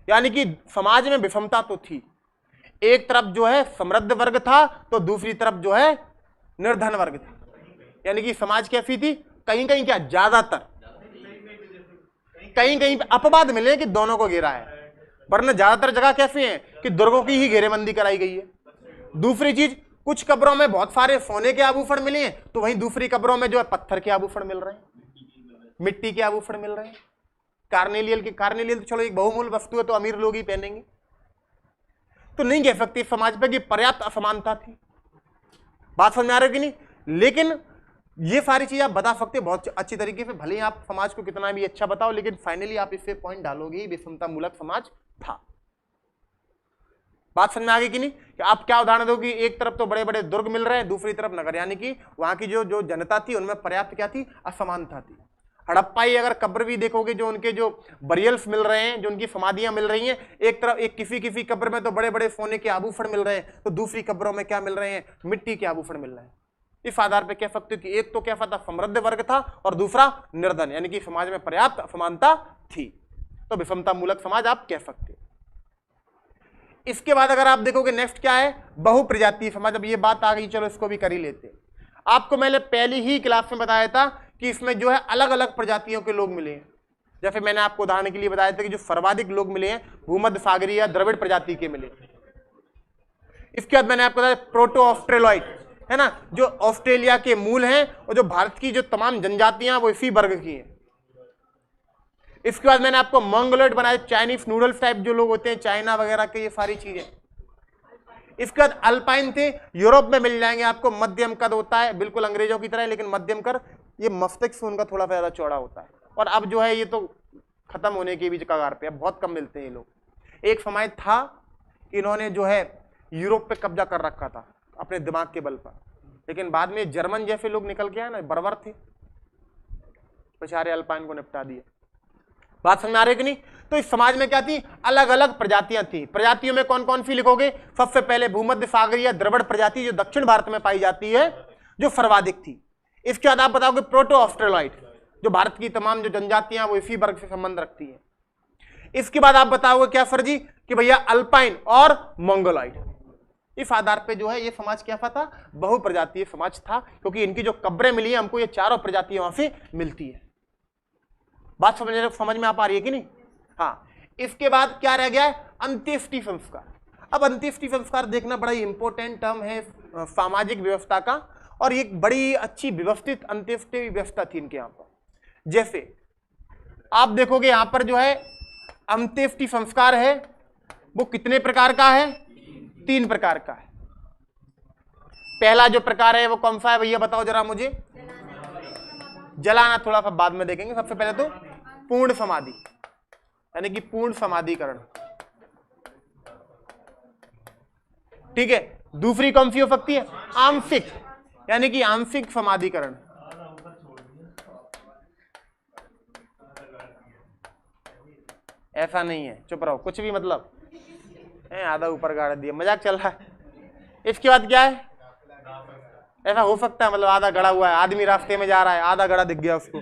यानी कि समाज में विषमता तो थी। एक तरफ जो है समृद्ध वर्ग था तो दूसरी तरफ जो है निर्धन वर्ग था, यानी कि समाज कैसी थी, कहीं कहीं क्या, ज्यादातर कहीं कहीं अपवाद मिले कि दोनों को घेरा है, वरना ज्यादातर जगह कैसे है कि दुर्गों की ही घेरेबंदी कराई गई है। दूसरी चीज, कुछ कब्रों में बहुत सारे सोने के आभूषण मिले हैं, तो वहीं दूसरी कब्रों में जो है पत्थर के आभूषण मिल रहे हैं, मिट्टी के आभूषण मिल रहे हैं। कार्नेलियल तो चलो एक बहुमूल्य वस्तु है, तो अमीर लोग ही पहनेंगे। तो नहीं कह सकते समाज पे कि पर्याप्त असमानता थी। बात समझ में आ रही है कि नहीं। लेकिन ये सारी चीज आप बता सकते हैं बहुत अच्छी तरीके से, भले ही आप समाज को कितना भी अच्छा बताओ, लेकिन फाइनली आप इससे पॉइंट डालोगे ही, विषमता मूलक समाज था। बात समझ में आ गई कि नहीं। कि आप क्या उदाहरण दोगे, एक तरफ तो बड़े बड़े दुर्ग मिल रहे हैं, दूसरी तरफ नगर, यानी कि वहां की जो जनता थी उनमें पर्याप्त क्या थी, असमानता थी। हड़प्पाई अगर कब्र भी देखोगे, जो उनके जो बरियल्स मिल रहे हैं, जो उनकी समाधियां मिल रही हैं, एक तरफ एक किसी कब्र में तो बड़े बड़े सोने के आभूषण मिल रहे हैं, तो दूसरी कब्रों में क्या मिल रहे हैं, मिट्टी के आभूषण मिल रहे हैं। इस आधार पर कह सकते हो कि एक तो क्या था, समृद्ध वर्ग था, और दूसरा निर्धन, यानी कि समाज में पर्याप्त असमानता थी। तो विषमता मूलक समाज आप कह सकते हो। इसके बाद अगर आप देखोगे नेक्स्ट क्या है, बहुप्रजातीय समाज। अब ये बात आ गई, चलो इसको भी कर ही लेते हैं। आपको मैंने पहली ही क्लास में बताया था कि इसमें जो है अलग अलग प्रजातियों के लोग मिले हैं। जैसे मैंने आपको उदाहरण के लिए बताया था कि जो सर्वाधिक लोग मिले हैं भूमध्य सागरीय या द्रविड़ प्रजाति के मिले। इसके बाद मैंने आपको बताया प्रोटो ऑस्ट्रेलॉइड, है ना, जो ऑस्ट्रेलिया के मूल हैं, और जो भारत की जो तमाम जनजातियां वो इसी वर्ग की हैं। इसके बाद मैंने आपको मंगोलॉइड बनाया, चाइनीज नूडल्स टाइप जो लोग होते हैं, चाइना वगैरह के, ये सारी चीजें। इसके बाद अल्पाइन थे, यूरोप में मिल जाएंगे आपको, मध्यम कद होता है, बिल्कुल अंग्रेजों की तरह, लेकिन मध्यम कर, ये मस्तिष्क उनका थोड़ा ज्यादा चौड़ा होता है। और अब जो है ये तो खत्म होने की भी कगार पे, अब बहुत कम मिलते हैं ये लोग। एक समय था इन्होंने जो है यूरोप पे कब्जा कर रखा था अपने दिमाग के बल पर, लेकिन बाद में जर्मन जैसे लोग निकल के आए ना, बर्बर थे, बेचारे अल्पाइन को निपटा दिए। बात समझ में आ रही है कि नहीं। तो इस समाज में क्या थी, अलग अलग प्रजातियां थी। प्रजातियों में कौन कौन सी लिखोगे, सबसे पहले भूमध्य सागरीय द्रविड़ प्रजाति जो दक्षिण भारत में पाई जाती है, जो सर्वाधिक थी। इसके बाद आप बताओगे प्रोटो ऑस्ट्रेलॉइड, जो भारत की तमाम जो जनजातियां वो इसी वर्ग से संबंध रखती है। इसके बाद आप बताओगे क्या सर जी, कि भैया अल्पाइन और मंगोलॉइड। इस आधार पे जो है ये समाज क्या था, बहुप्रजातीय समाज था, क्योंकि इनकी जो कब्रें मिली है हमको, ये चारों प्रजातियां वहां से मिलती है। बात समझ में आ पा रही है कि नहीं। हाँ, इसके बाद क्या रह गया है, अंत्येष्टि संस्कार। अब अंत्येष्टि संस्कार देखना बड़ा ही इंपॉर्टेंट टर्म है सामाजिक व्यवस्था का, और ये बड़ी अच्छी व्यवस्थित अंत्येष्टि व्यवस्था थी इनके यहाँ पर। जैसे आप देखोगे यहां पर जो है अंत्येष्टि संस्कार है, वो कितने प्रकार का है, 3 प्रकार का है। पहला जो प्रकार है वो कौन सा है भैया, बताओ जरा मुझे। जलाना थोड़ा सा बाद में देखेंगे, सबसे पहले तो पूर्ण समाधि, यानी कि पूर्ण समाधिकरण। ठीक है, दूसरी कौन सी हो सकती है, आंशिक, यानी कि आंशिक समाधिकरण। ऐसा नहीं है, चुप रहो, कुछ भी मतलब आधा ऊपर गाड़ दिया, मजाक चल रहा है। इसके बाद क्या है, ऐसा हो सकता है मतलब आधा गड़ा हुआ है, आदमी रास्ते में जा रहा है, आधा गड़ा दिख गया उसको।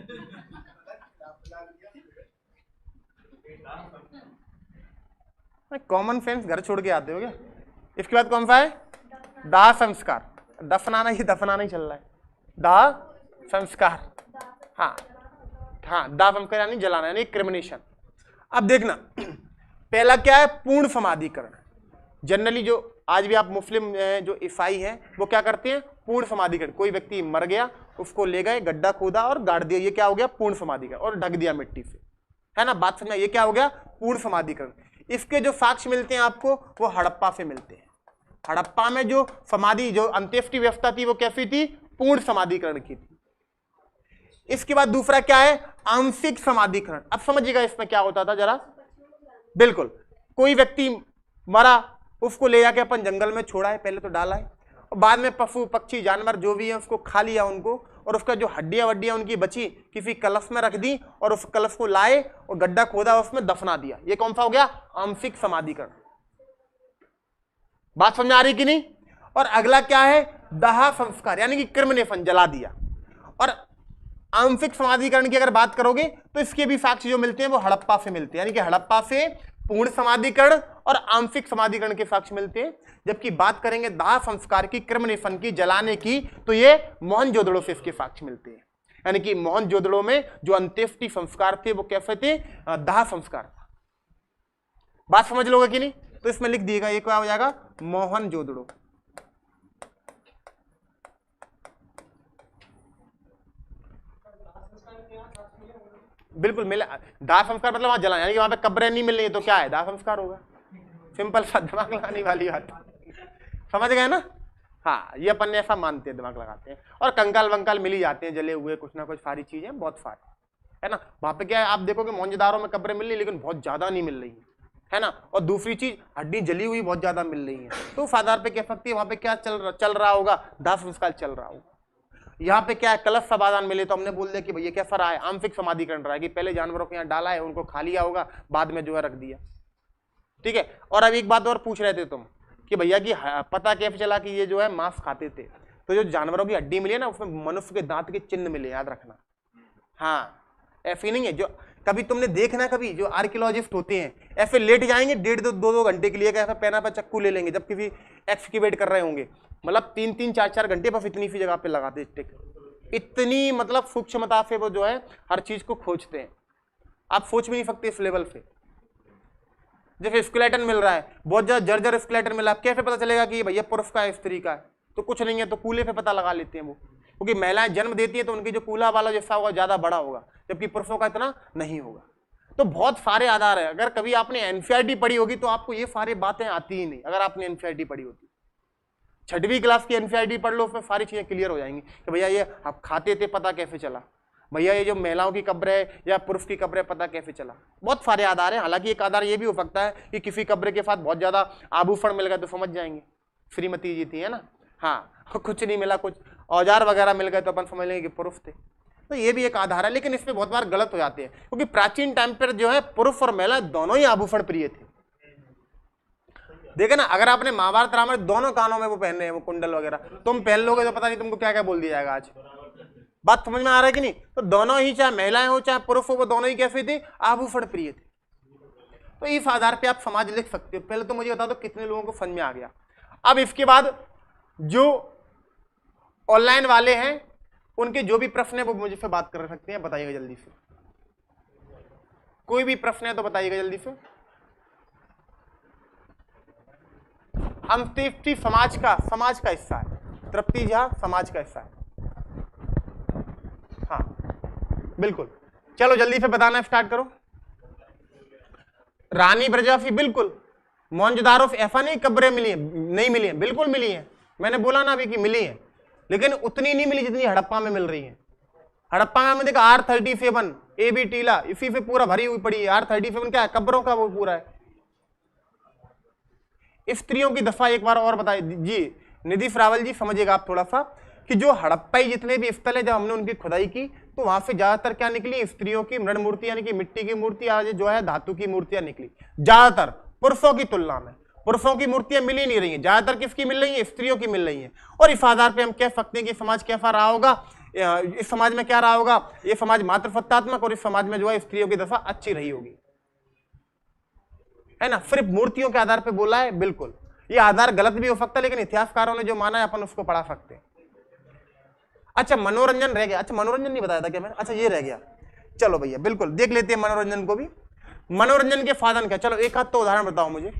कॉमन सेंस घर छोड़ के आते हो क्या। इसके बाद कौन सा है, दाह संस्कार। दफनाना ही दफनाना ही चल रहा है, दाह संस्कार। हाँ हाँ, दाह संस्कार यानी जलाना, यानी क्रिमिनेशन। अब देखना, पहला क्या है, पूर्ण समाधिकरण। जनरली जो आज भी आप मुस्लिम जो ईसाई हैं वो क्या करते हैं, पूर्ण समाधिकरण। कोई व्यक्ति मर गया, उसको ले गए, गड्ढा खोदा और गाड़ दिया, ये क्या हो गया, पूर्ण समाधिकरण, और ढक दिया मिट्टी से, है ना, बात समझना, ये क्या हो गया, पूर्ण समाधिकरण। इसके जो साक्ष्य मिलते हैं आपको वो हड़प्पा से मिलते हैं। हड़प्पा में जो समाधि, जो अंत्येष्टि व्यवस्था थी वो कैसी थी, पूर्ण समाधिकरण की थी। इसके बाद दूसरा क्या है, आंशिक समाधिकरण। अब समझिएगा इसमें क्या होता था जरा, बिल्कुल, कोई व्यक्ति मरा, उसको ले जाके अपन जंगल में छोड़ा है, पहले तो डाला है, और बाद में पशु पक्षी जानवर जो भी है उसको खा लिया उनको, और उसका जो हड्डियां वड्डियां उनकी बची किसी कलश में रख दी, और उस कलश को लाए और गड्ढा खोदा, उसमें दफना दिया। ये कौन सा हो गया, आंशिक समाधिकरण। बात समझ आ रही कि नहीं। और अगला क्या है, दाह संस्कार, यानी कि क्रिमिनेशन, जला दिया। और आंशिक समाधिकरण की अगर बात करोगे तो इसके भी साक्ष्य जो मिलते हैं वो हड़प्पा से मिलते हैं, यानी कि हड़प्पा से पूर्ण समाधिकरण और आंशिक समाधिकरण के साक्ष्य मिलते हैं। जबकि बात करेंगे दाह संस्कार की, क्रिमिनेशन की, जलाने की, तो ये मोहनजोदड़ो से इसके साक्ष्य मिलते हैं। यानी कि मोहनजोदड़ो में जो अंत्येष्टि संस्कार थे वो कैसे थे, दाह संस्कार था। बात समझ लोगे कि नहीं। तो इसमें लिख दिएगा, ये क्या हो जाएगा, मोहनजोदड़ो। बिल्कुल मिला, दाह संस्कार मतलब वहां जलाना, यानी कि वहां पे कब्रें नहीं मिल रही तो क्या है, दाह संस्कार होगा। सिंपल सा, दिमाग लगाने वाली बात, समझ गए ना। हाँ, ये अपन ऐसा मानते हैं, दिमाग लगाते हैं। और कंकाल वंकाल मिल ही जाते हैं, जले हुए कुछ ना कुछ सारी चीजें, बहुत सारी, है ना। वहां पे क्या है, आप देखोगे मोहनजोदारो में कब्रें मिल रही, लेकिन बहुत ज्यादा नहीं मिल रही है ना। और दूसरी चीज, हड्डी जली हुई बहुत ज्यादा मिल रही है, तो उस आधार पे कह सकती है वहां पे क्या चल रहा होगा, दाह संस्कार चल रहा होगा। यहाँ पे क्या है, कलश समाधान मिले तो हमने बोल दिया कि भैया कैसा रहा है, आंशिक समाधिकरण रहा है, कि पहले जानवरों को यहाँ डाला है, उनको खा लिया होगा, बाद में जो है रख दिया। ठीक है। और अब एक बात और पूछ रहे थे तुम कि भैया कि पता कैसे चला कि ये जो है मांस खाते थे। तो जो जानवरों की हड्डी मिली है ना, उसमें मनुष्य के दांत के चिन्ह मिले, याद रखना। हाँ, ऐसे नहीं है, जो कभी तुमने देखना, कभी जो आर्कियोलॉजिस्ट होते हैं ऐसे लेट जाएंगे 1.5-2 घंटे के लिए, कैसा पैना पर चक्कू ले लेंगे जब किसी एक्सकेवेट कर रहे होंगे, मतलब 3-3, 4-4 घंटे बस इतनी सी जगह पे लगाते स्टिक। इतनी मतलब सूक्ष्मता से वो जो है हर चीज को खोजते हैं, आप सोच भी नहीं सकते इस लेवल से। जैसे स्केलेटन मिल रहा है, बहुत ज्यादा जर्जर स्केलेटन मिला, कैसे पता चलेगा कि भैया पुरुष का है स्त्री का है, तो कुछ नहीं है तो कूले पे पता लगा लेते हैं वो, क्योंकि महिलाएं जन्म देती है तो उनकी जो कूला वाला जैसा होगा ज्यादा बड़ा होगा, जबकि पुरुषों का इतना नहीं होगा। तो बहुत सारे आधार है। अगर कभी आपने एनसीईआरटी पढ़ी होगी तो आपको ये सारी बातें आती ही नहीं, अगर आपने एनसीईआरटी पढ़ी होती। 6वीं क्लास की एनसीईआरटी पढ़ लो, उसमें सारी चीजें क्लियर हो जाएंगी कि भैया ये आप खाते थे, पता कैसे चला, भैया ये जो महिलाओं की कब्र है या पुरुष की कब्र है, पता कैसे चला। बहुत सारे आधार हैं। हालांकि एक आधार ये भी हो सकता है कि किसी कब्र के साथ बहुत ज्यादा आभूषण मिल गए तो समझ जाएंगे श्रीमती जी थी, है ना। हाँ, कुछ नहीं मिला, कुछ औजार वगैरह मिल गए तो अपन समझ लेंगे कि पुरुष थे, तो ये भी एक आधार है। लेकिन इसमें बहुत बार गलत हो जाते हैं, क्योंकि प्राचीन टाइम पर जो है पुरुष और महिला दोनों ही आभूषण प्रिय थे। देखे ना, अगर आपने महाभारत रामायण दोनों कानों में वो पहन रहे हैं, वो कुंडल वगैरह, तुम पहन लोगे तो पता नहीं तुमको क्या क्या बोल दिया जाएगा आज। बात समझ में आ रहा है कि नहीं। तो दोनों ही, चाहे महिलाएं हो चाहे पुरुष हो, वो दोनों ही कैसे थे, आभूषण प्रिय थे। तो इस आधार पे आप समाज लिख सकते हो। पहले तो मुझे बता दो कितने लोगों को समझ में आ गया। अब इसके बाद जो ऑनलाइन वाले हैं उनके जो भी प्रश्न है वो मुझे से बात कर सकते हैं, बताइएगा जल्दी से। कोई भी प्रश्न है तो बताइएगा जल्दी से। अंत्येष्टि समाज का हिस्सा है, तृप्ति झा समाज का हिस्सा है। हाँ बिल्कुल, चलो जल्दी से बताना स्टार्ट करो। रानी ब्रजवासी, बिल्कुल। मोहनजोदारो ऐसा नहीं कब्रें मिली है, नहीं मिली है, बिल्कुल मिली है। मैंने बोला ना अभी कि मिली है, लेकिन उतनी नहीं मिली जितनी हड़प्पा में मिल रही है। हड़प्पा में हमने देखा R37 AB टीला इसी से पूरा भरी हुई पड़ी है। R37 क्या है? कब्रों का वो पूरा है। स्त्रियों की दफा एक बार और बताइए जी निधि फ्रावल जी, समझिएगा आप थोड़ा सा कि जो हड़प्पाई जितने भी स्थल है जब हमने उनकी खुदाई की तो वहां से ज्यादातर क्या निकली? स्त्रियों की मृण मूर्ति यानी कि मिट्टी की मूर्ति, आज जो है धातु की मूर्तियां निकली ज्यादातर पुरुषों की तुलना में। पुरुषों की मूर्तियां मिल ही नहीं रही हैं, ज्यादातर किसकी मिल रही है? स्त्रियों की मिल रही हैं। और इस आधार पे हम कह सकते हैं कि समाज कैसा रहा होगा, इस समाज में क्या रहा होगा? ये समाज मातृसत्तात्मक और इस समाज में जो है स्त्रियों की दशा अच्छी रही होगी, है ना। सिर्फ मूर्तियों के आधार पे बोला है, बिल्कुल ये आधार गलत भी हो सकता है, लेकिन इतिहासकारों ने जो माना है अपन उसको पढ़ा सकते हैं। अच्छा मनोरंजन रह गया। अच्छा मनोरंजन नहीं बताया था क्या मैंने? अच्छा ये रह गया। चलो भैया बिल्कुल देख लेते हैं मनोरंजन को भी। मनोरंजन के साधन क्या? चलो एक आध तो उदाहरण बताओ मुझे।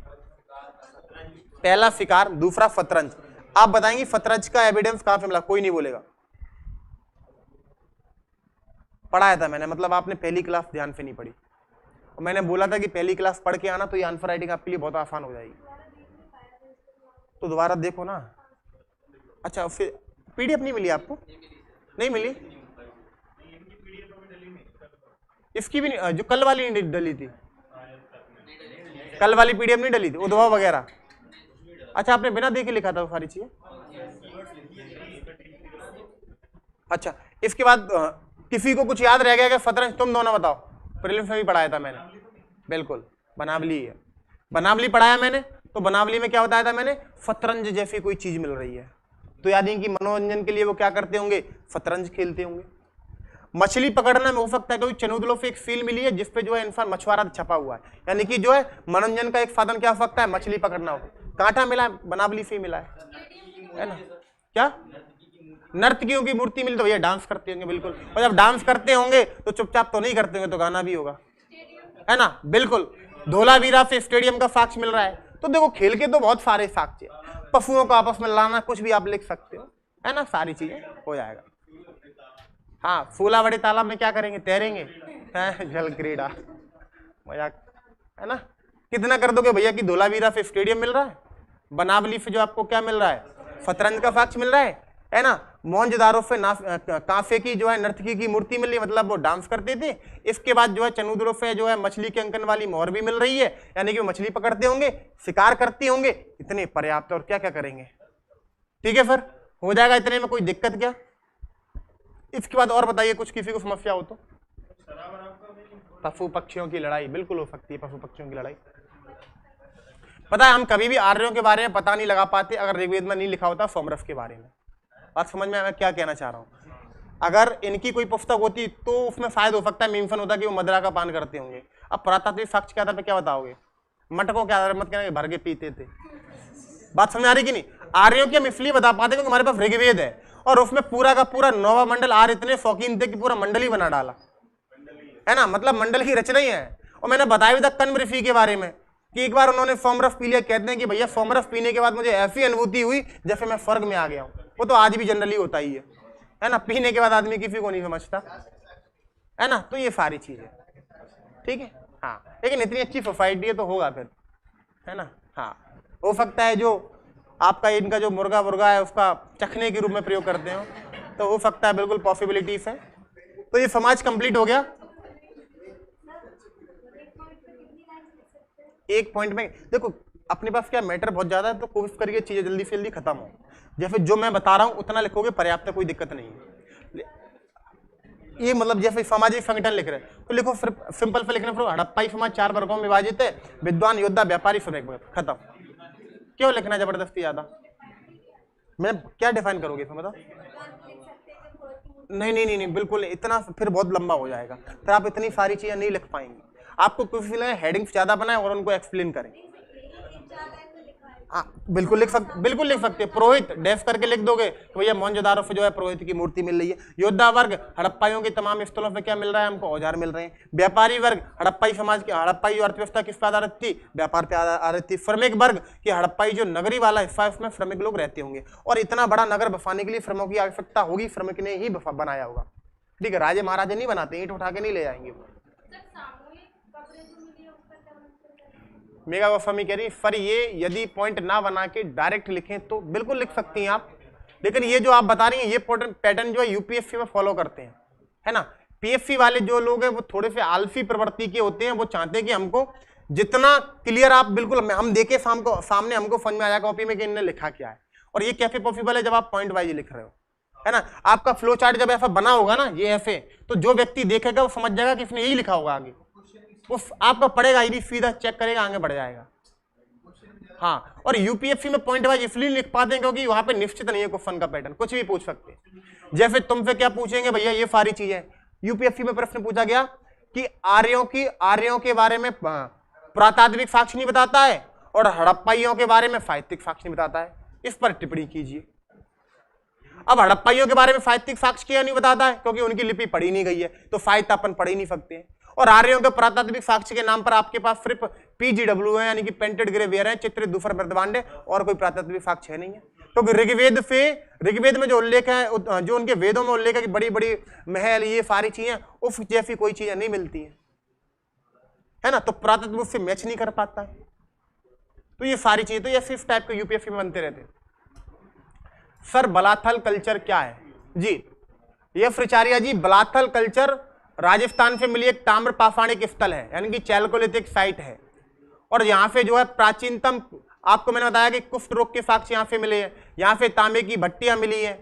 पहला शिकार, दूसरा शतरंज। आप बताएंगे शतरंज का एविडेंस कहां से मिला? कोई नहीं बोलेगा। पढ़ाया था मैंने, मतलब आपने पहली क्लास ध्यान से नहीं पढ़ी। और मैंने बोला था कि पहली क्लास पढ़ के आना तो ये आंसर राइटिंग आपके लिए बहुत आसान हो जाएगी। तो दोबारा देखो ना। अच्छा फिर पीडीएफ नहीं मिली आपको? नहीं मिली? इसकी भी नहीं, जो कल वाली नहीं डली थी, कल वाली पीडीएफ नहीं डली थी, उद्भव वगैरह। अच्छा आपने बिना देखे लिखा था वो सारी चीजें? अच्छा इसके बाद किसी को कुछ याद रह गया क्या? शतरंज तुम दोनों बताओ। प्रीलिम्स में भी पढ़ाया था मैंने, बिल्कुल बनावली है। बनावली पढ़ाया मैंने, तो बनावली में क्या बताया था मैंने? शतरंज जैसी कोई चीज मिल रही है। तो याद है कि मनोरंजन के लिए वो क्या करते होंगे? शतरंज खेलते होंगे। मछली पकड़ने में हो सकता है क्योंकि चनूदलों से एक सील मिली है जिसपे जो है इंसान मछुआरा छपा हुआ है, यानी कि जो है मनोरंजन का एक साधन क्या हो सकता है? मछली पकड़ना हो। कांटा मिला है, बनावली से मिला है ना। क्या नर्तकियों की मूर्ति मिली तो भैया डांस करते होंगे, बिल्कुल। और जब डांस करते होंगे तो चुपचाप तो नहीं करते होंगे, तो गाना भी होगा, है ना, बिल्कुल। धोलावीरा से स्टेडियम का साक्ष्य मिल रहा है। तो देखो खेल के तो बहुत सारे साक्ष्य, पशुओं को आपस में लाना, कुछ भी आप लिख सकते हो, है ना, सारी चीजें हो जाएगा। हाँ फूलावड़ी तालाब में क्या करेंगे? तैरेंगे, जल क्रीड़ा, मजाक, है ना। कितना कर दोगे भैया कि धोलावीरा से स्टेडियम मिल रहा है, बनावली से जो आपको क्या मिल रहा है? शतरंज का साक्ष्य मिल रहा है ना। मोहनजोदारो से कांसे की जो है नर्तकी की मूर्ति मिल रही है, मतलब वो डांस करते थे। इसके बाद जो है चनूदलों से जो है मछली के अंकन वाली मोहर भी मिल रही है, यानी कि वो मछली पकड़ते होंगे, शिकार करते होंगे। इतने पर्याप्त, और क्या क्या करेंगे? ठीक है सर, हो जाएगा इतने में, कोई दिक्कत क्या? इसके बाद और बताइए कुछ, किसी को समस्या हो तो। पशु पक्षियों की लड़ाई बिल्कुल हो सकती है, पशु पक्षियों की लड़ाई। पता है हम कभी भी आर्यों के बारे में पता नहीं लगा पाते अगर ऋग्वेद में नहीं लिखा होता सोमरस के बारे में। बात समझ में मैं क्या कहना चाह रहा हूँ? अगर इनकी कोई पुस्तक होती तो उसमें शायद हो सकता है मेंशन होता कि वो मदिरा का पान करते होंगे। अब पुरातात्विक साक्ष्य के आधार पर क्या बताओगे? मटकों के आधार पर मत कहना भर के पीते थे। बात समझ आ रही कि नहीं? आर्यों की हम इसलिए बता पाते क्योंकि हमारे पास ऋग्वेद है और उसमें पूरा का पूरा नौवा मंडल आर्य इतने शौकीन थे कि पूरा मंडल ही बना डाला, है ना, मतलब मंडल की रचना ही है। और मैंने बताया भी था कण्व ऋषि के बारे में कि एक बार उन्होंने सोमरस पी लिया, कहते हैं कि भैया सोमरस पीने के बाद मुझे ऐसी अनुभूति हुई जैसे मैं स्वर्ग में आ गया हूं। वो तो आज भी जनरली होता ही है ना, पीने के बाद आदमी किसी को नहीं समझता, है ना। तो ये सारी चीजें ठीक है। हाँ लेकिन इतनी अच्छी सोसाइटी है तो होगा फिर, है ना। हाँ हो सकता है जो आपका इनका जो मुर्गा वुर्गा है उसका चखने के रूप में प्रयोग करते हो, तो हो सकता है, बिल्कुल पॉसिबिलिटीज है। तो ये समाज कंप्लीट हो गया। एक पॉइंट में देखो अपने पास क्या मैटर बहुत ज्यादा है, तो कोशिश करिए चीजें जल्दी से जल्दी खत्म हो। जैसे जो मैं बता रहा हूं उतना लिखोगे पर्याप्त है, कोई दिक्कत नहीं है। ये मतलब जैसे सामाजिक संगठन लिख रहे हैं तो लिखो सिंपल पे लिखना, फिर हड़प्पाई समाज 4 वर्गों में विभाजित है, विद्वान, योद्धा, व्यापारी, श्रमिक, खत्म। क्यों लिखना जबरदस्ती ज्यादा? मैं क्या डिफाइन करोगे इसमें बताओ? नहीं नहीं नहीं नहीं बिल्कुल, इतना फिर बहुत लंबा हो जाएगा, फिर आप इतनी सारी चीजें नहीं लिख पाएंगे। आपको कुछ हेडिंग्स ज्यादा बनाए और उनको एक्सप्लेन करें। बिल्कुल लिख सकते पुरोहित डैश करके लिख दोगे तो भैया मोहनजोदारो से जो है पुरोहित की मूर्ति मिल रही है। योद्धा वर्ग, हड़प्पाइयों के तमाम स्थलों पे क्या मिल रहा है हमको? औजार मिल रहे हैं। व्यापारी वर्ग, हड़प्पाई समाज की, हड़प्पाई अर्थव्यवस्था किस पर आधारित थी? व्यापार पे आधारित थी। श्रमिक वर्ग की, हड़प्पाई जो नगरी वाला हिस्सा है उसमें श्रमिक लोग रहते होंगे, और इतना बड़ा नगर बसाने के लिए श्रमों की आवश्यकता होगी, श्रमिक ने ही बनाया होगा। ठीक है, राजे महाराजे नहीं बनाते, ईंट उठा के नहीं ले जाएंगे। मेगा गोस्वामी कह रही सर ये यदि पॉइंट ना बना के डायरेक्ट लिखें तो बिल्कुल लिख सकती हैं आप, लेकिन ये जो आप बता रही हैं ये पैटर्न जो है यूपीएससी में फॉलो करते हैं, है ना। पीएससी वाले जो लोग हैं वो थोड़े से आलसी प्रवृत्ति के होते हैं, वो चाहते हैं कि हमको जितना क्लियर आप बिल्कुल हम देखे सामने हमको समझ में आ जाए कॉपी में कि इन्होंने लिखा क्या है। और ये कैसे पॉसिबल है जब आप पॉइंट वाइज लिख रहे हो, है ना। आपका फ्लो चार्ट जब ऐसा बना होगा ना ये ऐसे, तो जो व्यक्ति देखेगा वो समझ जाएगा कि इसने यही लिखा होगा, आगे वो आपका पढ़ेगा ही सीधा चेक करेगा आगे बढ़ जाएगा। हाँ, और यूपीएससी में पॉइंट वाइज इसलिए लिख पाते हैं क्योंकि वहां पे निश्चित नहीं है क्वेश्चन का पैटर्न, कुछ भी पूछ सकते हैं। जैसे तुमसे क्या पूछेंगे भैया, ये सारी चीजें यूपीएससी में प्रश्न पूछा गया कि आर्यों के बारे में पुरातात्विक साक्ष्य नहीं बताता है और हड़प्पाइयों के बारे में साहित्यिक साक्ष्य नहीं बताता है, इस पर टिप्पणी कीजिए। अब हड़प्पाइयों के बारे में साहित्यिक साक्ष्य क्यों नहीं बताता है, क्योंकि उनकी लिपि पढ़ी नहीं गई है, तो साहित्य अपन पढ़ ही नहीं सकते हैं। और आर्यों के पुरातात्विक साक्ष्य के नाम पर आपके पास सिर्फ पीजीडब्ल्यू है, यानी कि पेंटेड ग्रेवियर है, चित्रित दूसर बृहदारण्य, और कोई पुरातात्विक साक्ष्य नहीं है। क्योंकि ऋग्वेद में जो उल्लेख है, जो उनके वेदों में उल्लेख है कि बड़ी बड़ी महल ये सारी चीजें, उस जैसी कोई चीजें नहीं मिलती है ना, तो पुरातत्व उससे मैच नहीं कर पाता है। तो ये सारी चीजें, तो ये इस टाइप के यूपीएससी में बनते रहते। सर बलाथल कल्चर क्या है जी, ये फ्रिचारिया जी, बलाथल कल्चर राजस्थान से मिली एक ताम्र पाषाणिक स्थल है, यानी कि चैल्कोलिथिक साइट है। और यहाँ से जो है प्राचीनतम, आपको मैंने बताया कि कुष्ठ रोग के साक्ष्य यहाँ से मिले हैं, यहाँ से तांबे की भट्टियां मिली है,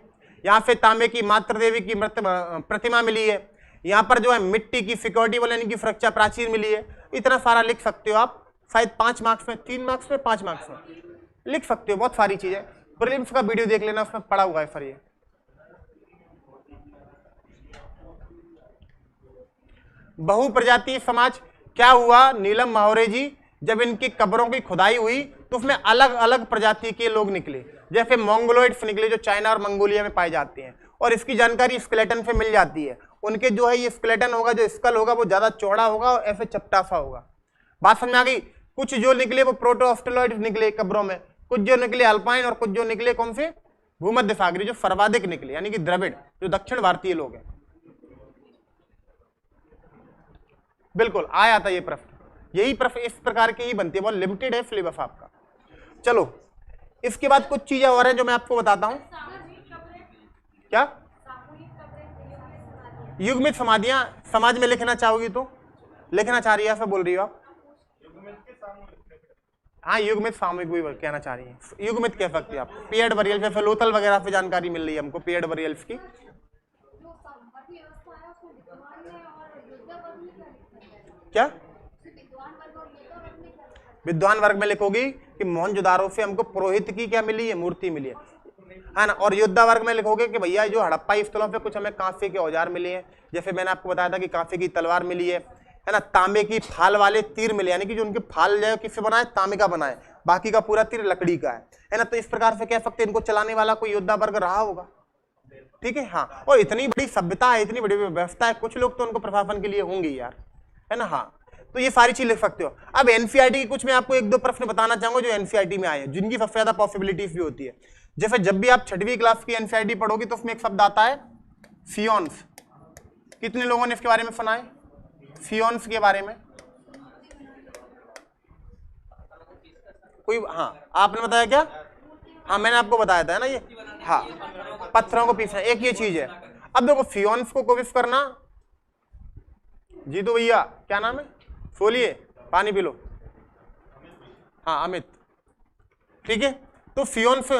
यहाँ से तांबे की मातृ देवी की प्रतिमा मिली है, यहाँ पर जो है मिट्टी की सिक्योरिटी वाले यानी कि सुरक्षा प्राचीर मिली है। इतना सारा लिख सकते हो आप, शायद 5 मार्क्स में, 3 मार्क्स में, 5 मार्क्स में लिख सकते हो, बहुत सारी चीजें। प्रीलिम्स का वीडियो देख लेना, उसमें पड़ा हुआ है सर। ये बहुप्रजातीय समाज क्या हुआ नीलम माहौरे जी, जब इनकी कब्रों की खुदाई हुई तो उसमें अलग अलग प्रजाति के लोग निकले, जैसे मंगोलॉइड्स निकले जो चाइना और मंगोलिया में पाए जाते हैं, और इसकी जानकारी स्केलेटन से मिल जाती है। उनके जो है ये स्केलेटन होगा, जो स्कल होगा वो ज्यादा चौड़ा होगा और ऐसे चपटा सा होगा। बात समझ आ गई। कुछ जो निकले वो प्रोटोऑस्ट्रेलॉइड निकले कब्रों में, कुछ जो निकले अल्पाइन, और कुछ जो निकले कौन से भूमध्य सागरी, जो सर्वाधिक निकले यानी कि द्रविड़, जो दक्षिण भारतीय लोग हैं। बिल्कुल आया था ये प्रश्न, यही प्रश्न इस प्रकार के ही बनते हैं, बहुत लिमिटेड है सिलेबस आपका। चलो इसके बाद कुछ चीजें और हैं जो मैं आपको बताता हूं। क्या युग्मित समाधियां समाज में लिखना चाहोगी तो लिखना चाह रही है, ऐसा बोल रही हो आप? हाँ, युग्मित सामूहिक भी कहना चाह रही है, युग्मित कह सकते हैं आप। पेयर्ड बरियल्स या फिलोथल वगैरह से जानकारी मिल रही है हमको, पेयर्ड बरियल्स की। क्या विद्वान वर्ग में लिखोगी कि मोहनजोदारो से हमको पुरोहित की क्या मिली है, मूर्ति मिली है ना। और योद्धा वर्ग में लिखोगे कि भैया जो हड़प्पा स्थलों पे कुछ हमें कांसे के औजार मिले हैं, जैसे मैंने आपको बताया था कि कांसे की तलवार मिली है ना, तांबे की फाल वाले तीर मिले, यानी कि जो उनके फाल जो किससे बनाए, तांबे का बनाए, बाकी का पूरा तीर लकड़ी का है ना। तो इस प्रकार से कह सकते हैं इनको चलाने वाला कोई योद्धा वर्ग रहा होगा, ठीक है। हाँ, और इतनी बड़ी सभ्यता है, इतनी बड़ी व्यवस्था है, कुछ लोग तो उनको प्रशासन के लिए होंगे यार, है ना। हाँ, तो ये सारी चीज लिख सकते हो। अब एनसीईआरटी की कुछ मैं आपको 1-2 प्रश्न बताना चाहूंगा जो एनसीईआरटी में आए हैं, जिनकी सबसे ज्यादा पॉसिबिलिटीज भी होती है। जैसे जब भी आप 6वीं क्लास की एनसीईआरटी पढ़ोगी तो उसमें एक शब्द आता है फियोन्स। कितने लोगों ने इसके बारे में सुना है, फियोन्स के बारे में? कोई? हाँ, आपने बताया क्या? हाँ, मैंने आपको बताया था ना ये। हाँ, पत्थरों को पीसना, एक ये चीज है। अब देखो फियोन्स को कोविफ करना जी, तो भैया क्या नाम है, बोलिए, पानी पी लो। हाँ, अमित, ठीक है। तो फियोन्स,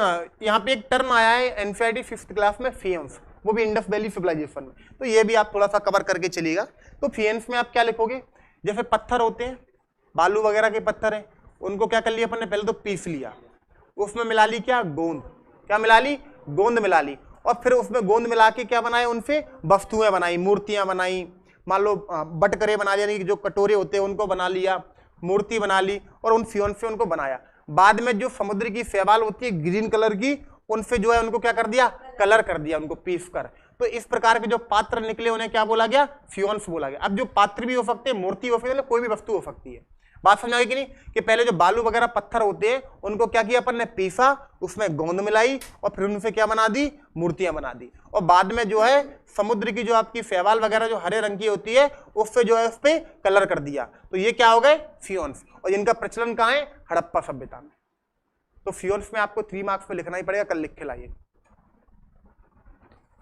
यहाँ पे एक टर्म आया है एनसीईआरटी 5th क्लास में, फियोन्स, वो भी इंडस वैली सिविलाइजेशन में, तो ये भी आप थोड़ा सा कवर करके चलिएगा। तो फियोन्स में आप क्या लिखोगे, जैसे पत्थर होते हैं, बालू वगैरह के पत्थर हैं, उनको क्या कर लिया अपन ने, पहले तो पीस लिया, उसमें मिला ली क्या, गोंद। क्या मिला ली, गोंद मिला ली, और फिर उसमें गोंद मिला के क्या बनाए, उनसे वस्तुएं बनाई, मूर्तियां बनाई, मान लो बटकरे बना लिया, जो कटोरे होते हैं उनको बना लिया, मूर्ति बना ली, और उन फियोन से उनको बनाया। बाद में जो समुद्र की शैवाल होती है ग्रीन कलर की, उनसे जो है उनको क्या कर दिया, कलर कर दिया, उनको पीस कर। तो इस प्रकार के जो पात्र निकले उन्हें क्या बोला गया, फियोन्स बोला गया। अब जो पात्र भी हो सकते हैं, मूर्ति हो सकती है, कोई भी वस्तु हो सकती है। बात समझ आई कि नहीं, कि पहले जो बालू वगैरह पत्थर होते हैं उनको क्या किया अपन ने, पीसा, उसमें गोंद मिलाई और फिर उनसे क्या बना दी, मूर्तियां बना दी, और बाद में जो है समुद्र की जो आपकी शैवाल वगैरह जो हरे रंग की होती है उससे जो है उस पर कलर कर दिया, तो ये क्या हो गए, फियोन्स, और इनका प्रचलन कहाँ है, हड़प्पा सभ्यता में। तो फियोन्स में आपको 3 मार्क्स में लिखना ही पड़ेगा, कल लिख के लाइए,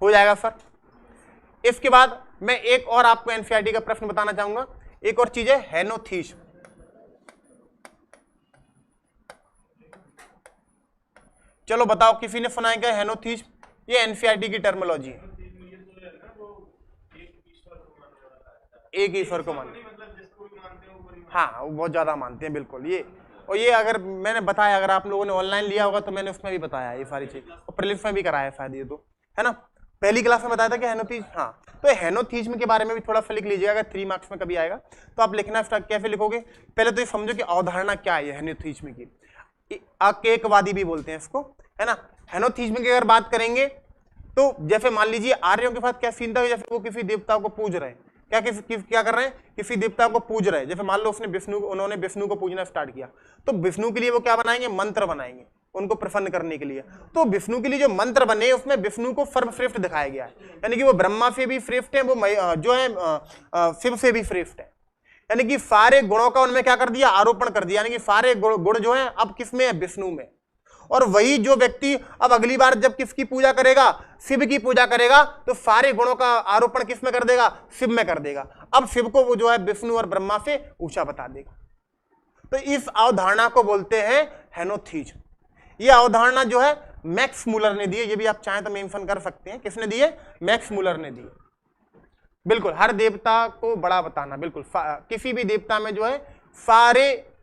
हो जाएगा सर। इसके बाद मैं एक और आपको एनसीईआरटी का प्रश्न बताना चाहूंगा, एक और चीज है हेनोथीज। चलो बताओ, किसी ने सुना है क्या हेनोथीज? ये एनसीईआरटी की टर्मिनोलॉजी है। एक ईश्वर को मानते, हाँ वो बहुत ज्यादा मानते हैं, बिल्कुल। ये और ये अगर मैंने बताया, अगर आप लोगों ने ऑनलाइन लिया होगा तो मैंने उसमें भी बताया ये सारी चीज, और प्रीलिम्स में भी कराया शायद ये, तो है ना, पहली क्लास में बताया था कि हेनोथीज। हाँ, तो हेनोथीज्म के बारे में भी थोड़ा सा लिख लीजिएगा, अगर 3 मार्क्स में कभी आएगा तो आप लिखना स्टार्ट कैसे लिखोगे, पहले तो ये समझो कि अवधारणा क्या है हेनोथीज्म की। अकेकवादी भी बोलते हैं इसको, है ना। हेनोथीज्म की अगर बात करेंगे तो जैसे मान लीजिए आर्यों के साथ क्या सीन था, जैसे वो किसी देवता को पूज रहे हैं, क्या कर रहे हैं, किसी देवता को पूज रहे हैं। जैसे मान लो उन्होंने विष्णु को पूजना स्टार्ट किया, तो विष्णु के लिए वो क्या बनाएंगे, मंत्र बनाएंगे उनको प्रसन्न करने के लिए। तो विष्णु के लिए जो मंत्र बने उसमें विष्णु को सर्वश्रेष्ठ दिखाया गया है, यानी कि वो ब्रह्मा से भी श्रेष्ठ है, वो जो है शिव से भी श्रेष्ठ है, यानी कि सारे गुणों का उनमें क्या कर दिया, आरोपण कर दिया, यानी कि सारे गुण जो है अब किसमें है, विष्णु में। और वही जो व्यक्ति अब अगली बार जब किसकी पूजा करेगा, शिव की पूजा करेगा, तो सारे गुणों का आरोपण किसमें कर देगा, शिव में कर देगा। अब शिव को वो जो है विष्णु और ब्रह्मा से ऊंचा बता देगा। तो इस अवधारणा को बोलते हैं हेनोथीज। ये अवधारणा जो है मैक्स मूलर ने दी है, ये भी आप चाहें तो मेंशन कर सकते हैं, किसने दी है, मैक्स मूलर ने दी है। बिल्कुल, हर देवता को बड़ा बताना, बिल्कुल किसी भी देवता में जो है सारे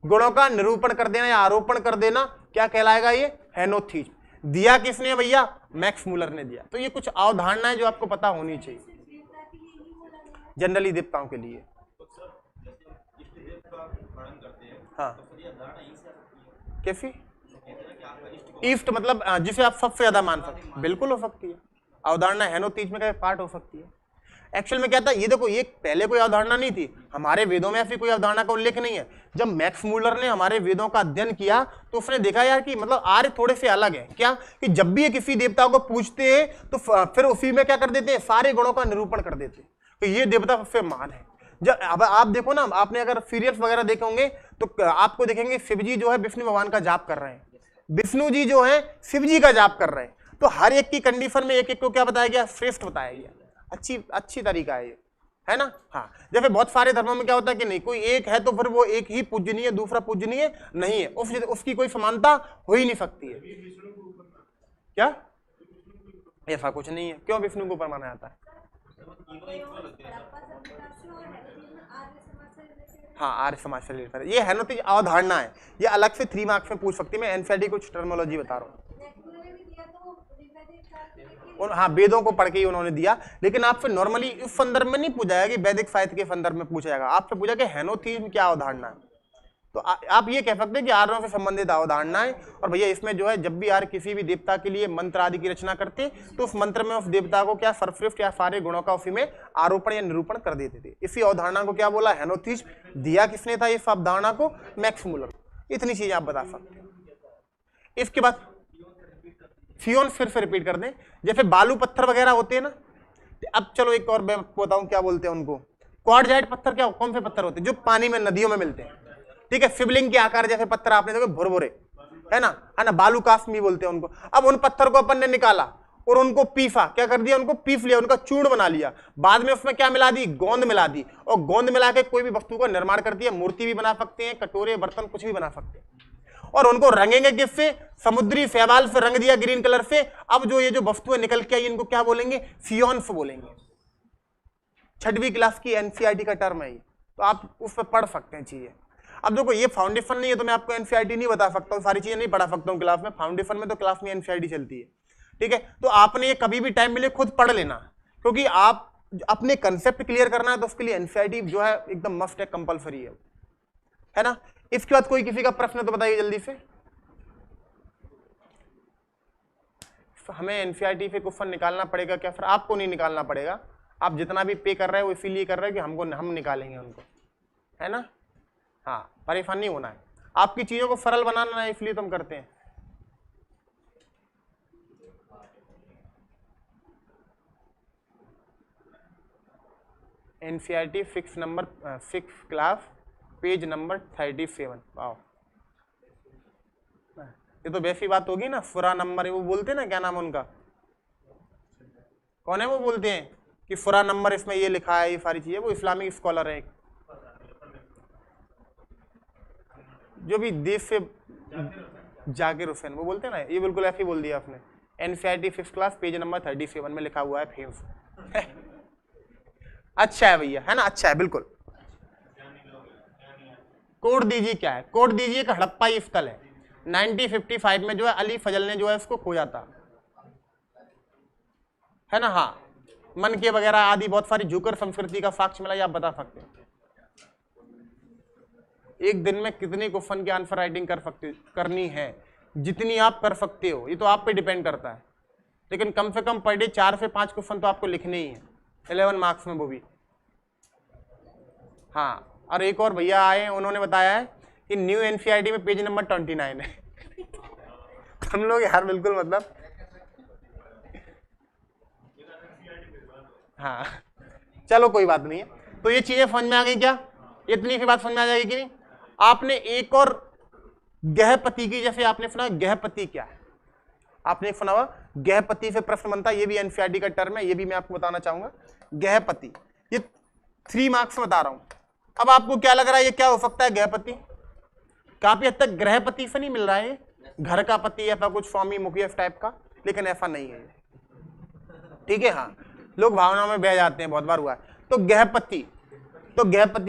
गुणों का निरूपण कर देना या आरोपण कर देना, क्या कहलाएगा, ये हेनोथीज। दिया किसने भैया, मैक्स मूलर ने दिया। तो ये कुछ अवधारणाएं जो आपको पता होनी चाहिए जनरली देवताओं के लिए। हाँ, कैसी ईस्ट मतलब जिसे आप सबसे ज्यादा मान सकते हैं, बिल्कुल हो सकती है अवधारणा, हेनोथीज में का पार्ट हो सकती है। एक्चुअल में क्या था, ये देखो, ये पहले कोई अवधारणा नहीं थी, हमारे वेदों में ऐसी कोई अवधारणा का उल्लेख नहीं है। जब मैक्स मूलर ने हमारे वेदों का अध्ययन किया तो उसने देखा यार कि मतलब आर्य थोड़े से अलग है, क्या कि जब भी ये किसी देवता को पूजते हैं तो फिर उसी में क्या कर देते हैं, सारे गुणों का निरूपण कर देते हैं, तो ये देवता सबसे महान है। जब अब आप देखो ना, आपने अगर सीरियल्स वगैरह देखे होंगे तो आपको देखेंगे शिव जी जो है विष्णु भगवान का जाप कर रहे हैं, विष्णु जी जो है शिव जी का जाप कर रहे हैं। तो हर एक की कंडीशन में एक एक को क्या बताया गया, श्रेष्ठ बताया गया। अच्छी तरीका है ये, है ना। हाँ, जैसे बहुत सारे धर्मों में क्या होता है कि नहीं, कोई एक है तो फिर वो एक ही पूजनीय, दूसरा पूजनीय नहीं है, उसकी कोई समानता हो ही नहीं सकती है। क्या ऐसा कुछ नहीं है, क्यों विष्णु को ऊपर माना जाता है? हाँ, आर्य समाज से रिलेटेड ये हेनोथीज अवधारणा है, ये अलग से 3 मार्क्स में पूछ सकती है। मैं एनसीईआरटी कुछ टर्मिनोलॉजी बता रहा हूँ। हाँ, वेदों को पढ़ के ही उन्होंने दिया, लेकिन आपसे नॉर्मली इस संदर्भ में नहीं पूछा जाएगा कि वैदिक साहित्य के संदर्भ में पूछा जाएगा, आपसे पूछा कि हेनोथीज्म क्या अवधारणा है। तो आप ये कह सकते हैं कि आर्यों से संबंधित अवधारणा है। और भैया इसमें जो है जब भी आर्य किसी भी देवता के लिए मंत्र आदि की रचना करते तो उस मंत्र में उस देवता को क्या सर्वश्रेष्ठ या सारे गुणों का उसी में आरोपण या निरूपण कर देते थे। इसी अवधारणा को क्या बोला, हेनोथीज्म। दिया किसने था इस अवधारणा को, मैक्स मूलर। इतनी चीज आप बता सकते हैं। इसके बाद फियोन फिर से रिपीट कर दें, जैसे बालू पत्थर वगैरह होते हैं ना। अब चलो एक और मैं बताऊं क्या बोलते हैं उनको, क्वार्टजाइट पत्थर। क्या कौन से पत्थर होते हैं जो पानी में नदियों में मिलते हैं, ठीक है, शिवलिंग के आकार जैसे पत्थर आपने देखे, भुरभुरे, है ना, बालू कास्मी बोलते हैं उनको। अब उन पत्थर को अपन ने निकाला और उनको पीसा, क्या कर दिया, उनको पीस लिया, उनका चूर्ण बना लिया। बाद में उसमें क्या मिला दी, गोंद मिला दी, और गोंद मिला के कोई भी वस्तु का निर्माण करती है, मूर्ति भी बना सकते हैं, कटोरे बर्तन कुछ भी बना सकते हैं। और उनको रंगेंगे किससे, समुद्री शैवाल से रंग दिया ग्रीन कलर से। अब जो ये जो वस्तुएं निकल के आई इनको क्या बोलेंगे, फियोन्स बोलेंगे। 6वीं क्लास की एनसीईआरटी का टर्म है ये, तो आप उस पर पढ़ सकते हैं चीजें। अब देखो ये फाउंडेशन नहीं है तो मैं आपको एनसीईआरटी नहीं बता सकता हूँ, सारी चीजें नहीं पढ़ा सकता हूँ क्लास में। फाउंडेशन में तो क्लास में एनसीईआरटी चलती है, ठीक है। तो आपने ये कभी भी टाइम मिले खुद पढ़ लेना, क्योंकि आप अपने कंसेप्ट क्लियर करना है तो उसके लिए एनसीईआरटी जो है एकदम मस्ट है, कंपलसरी है ना। इसके बाद कोई किसी का प्रश्न तो बताइए जल्दी से। हमें एनसीईआरटी से क्वेश्चन निकालना पड़ेगा क्या? फिर आपको नहीं निकालना पड़ेगा, आप जितना भी पे कर रहे हो इसीलिए कर रहे हो कि हम निकालेंगे उनको, है ना। हाँ, परेशान नहीं होना है, आपकी चीजों को सरल बनाना है, इसलिए तुम करते हैं। NCERT fix class page number 37। वाह, ये तो वैसी बात होगी ना, फुरा नंबर, वो बोलते हैं ना, क्या नाम है उनका, कौन है वो, बोलते हैं कि फुरा नंबर इसमें ये लिखा है, ये सारी चीजें, वो इस्लामिक स्कॉलर है, जो भी देश से, जाकिर हुसैन, वो बोलते हैं ना, ये बिल्कुल ऐसे ही बोल दिया आपने। NCERT fifth class page number 37 में लिखा हुआ है फेम्स। अच्छा है भैया, है ना, अच्छा है बिल्कुल। कोड दीजिए, क्या है कोड दीजिए, कि हड़प्पा स्थल है 1955 में जो है अली फजल ने जो है उसको खोजा था, है ना। हाँ, मन के वगैरह आदि बहुत सारी जुकर संस्कृति का साक्ष्य मिला, ये आप बता सकते हैं। एक दिन में कितने क्वेश्चन की आंसर राइटिंग करनी है, जितनी आप कर सकते हो, ये तो आप पे डिपेंड करता है, लेकिन कम से कम पर डे 4 से 5 क्वेश्चन तो आपको लिखने ही है, 11 मार्क्स में, वो भी। हाँ, और एक और भैया आए, उन्होंने बताया है कि न्यू एनसीईआरटी में पेज नंबर 29 है। हम लोग यार बिल्कुल मतलब, हाँ चलो कोई बात नहीं है। तो ये चीजें समझ में आ गई क्या, इतनी सी बात समझ में आ जाएगी कि नहीं। आपने एक और गहपति की, जैसे आपने सुना गहपति क्या है, आपने सुना हुआ गहपति से प्रश्न बनता है, ये भी एनसीईआरटी का टर्म है, ये भी मैं आपको बताना चाहूंगा। गहपति, ये 3 मार्क्स में बता रहा हूं। अब आपको क्या लग रहा है ये क्या हो सकता है गहपति, काफी हद तक गृहपति से नहीं मिल रहा है, घर का पति ऐसा कुछ स्वामी मुखिया टाइप का, लेकिन ऐसा नहीं है, ठीक है। हाँ, लोग भावनाओं में बह जाते हैं, बहुत बार हुआ है। तो गहपति,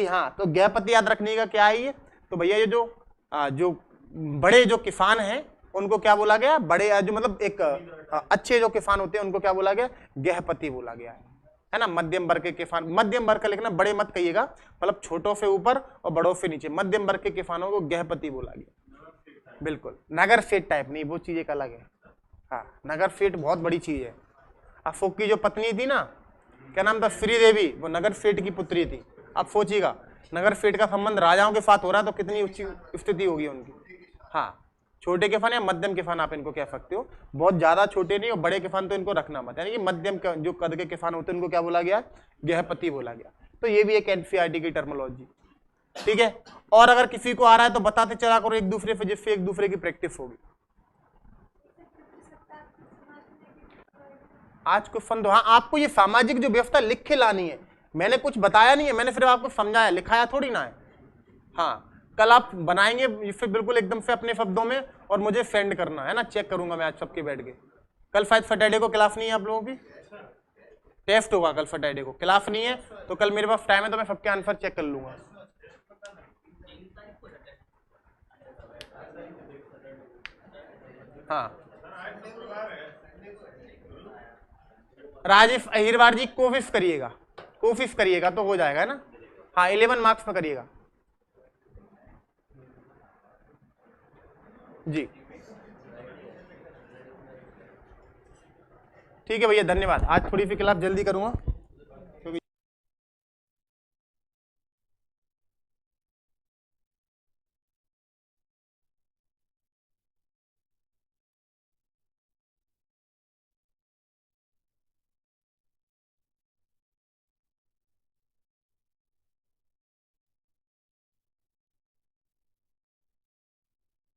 हाँ, तो गहपति याद रखने का क्या है ये, तो भैया ये जो बड़े जो किसान हैं उनको क्या बोला गया, बड़े जो मतलब एक अच्छे जो किसान होते हैं उनको क्या बोला गया, गहपति बोला गया है ना। मध्यम वर्ग के किसान, मध्यम वर्ग का लिखना, बड़े मत कहिएगा, मतलब छोटों से ऊपर और बड़ों से नीचे, मध्यम वर्ग के किसानों को गहपति बोला गया। बिल्कुल, नगर सेठ टाइप नहीं, वो चीज एक अलग है। हाँ, नगर सेठ बहुत बड़ी चीज है। अशोक की जो पत्नी थी ना, क्या नाम था, श्रीदेवी, वो नगर सेठ की पुत्री थी। अब सोचिएगा, नगर सेठ का संबंध राजाओं के साथ हो रहा है, तो कितनी उच्च स्थिति होगी उनकी। हाँ, छोटे किसान या मध्यम किसान आप इनको कह सकते हो, बहुत ज्यादा छोटे नहीं और बड़े किसान तो इनको रखना मत, यानी कि मध्यम जो कद के किसान होते हैं उनको क्या बोला गया, गृहपति बोला गया। तो ये भी एक एनसीईआरटी की टर्मिनोलॉजी, ठीक है। और अगर किसी को आ रहा है तो बताते चला करो एक दूसरे से, जिससे एक दूसरे की प्रैक्टिस होगी। आज क्वेश्चन दो, हाँ, आपको ये सामाजिक जो व्यवस्था लिख के लानी है, मैंने कुछ बताया नहीं है, मैंने सिर्फ आपको समझाया, लिखाया थोड़ी ना है। हाँ, कल आप बनाएंगे इससे बिल्कुल एकदम से अपने शब्दों में और मुझे सेंड करना है ना, चेक करूंगा मैं आज सबके बैठ के। कल शायद सैटरडे को क्लास नहीं है आप लोगों की, टेस्ट होगा कल सैटरडे को, क्लास नहीं है तो कल मेरे पास टाइम है तो मैं सबके आंसर चेक कर लूंगा। हाँ, राजेश अहिरवार जी कोशिश करिएगा तो हो जाएगा ना। हाँ, 11 मार्क्स में करिएगा जी। ठीक है भैया, धन्यवाद। आज थोड़ी सी क्लास जल्दी करूंगा।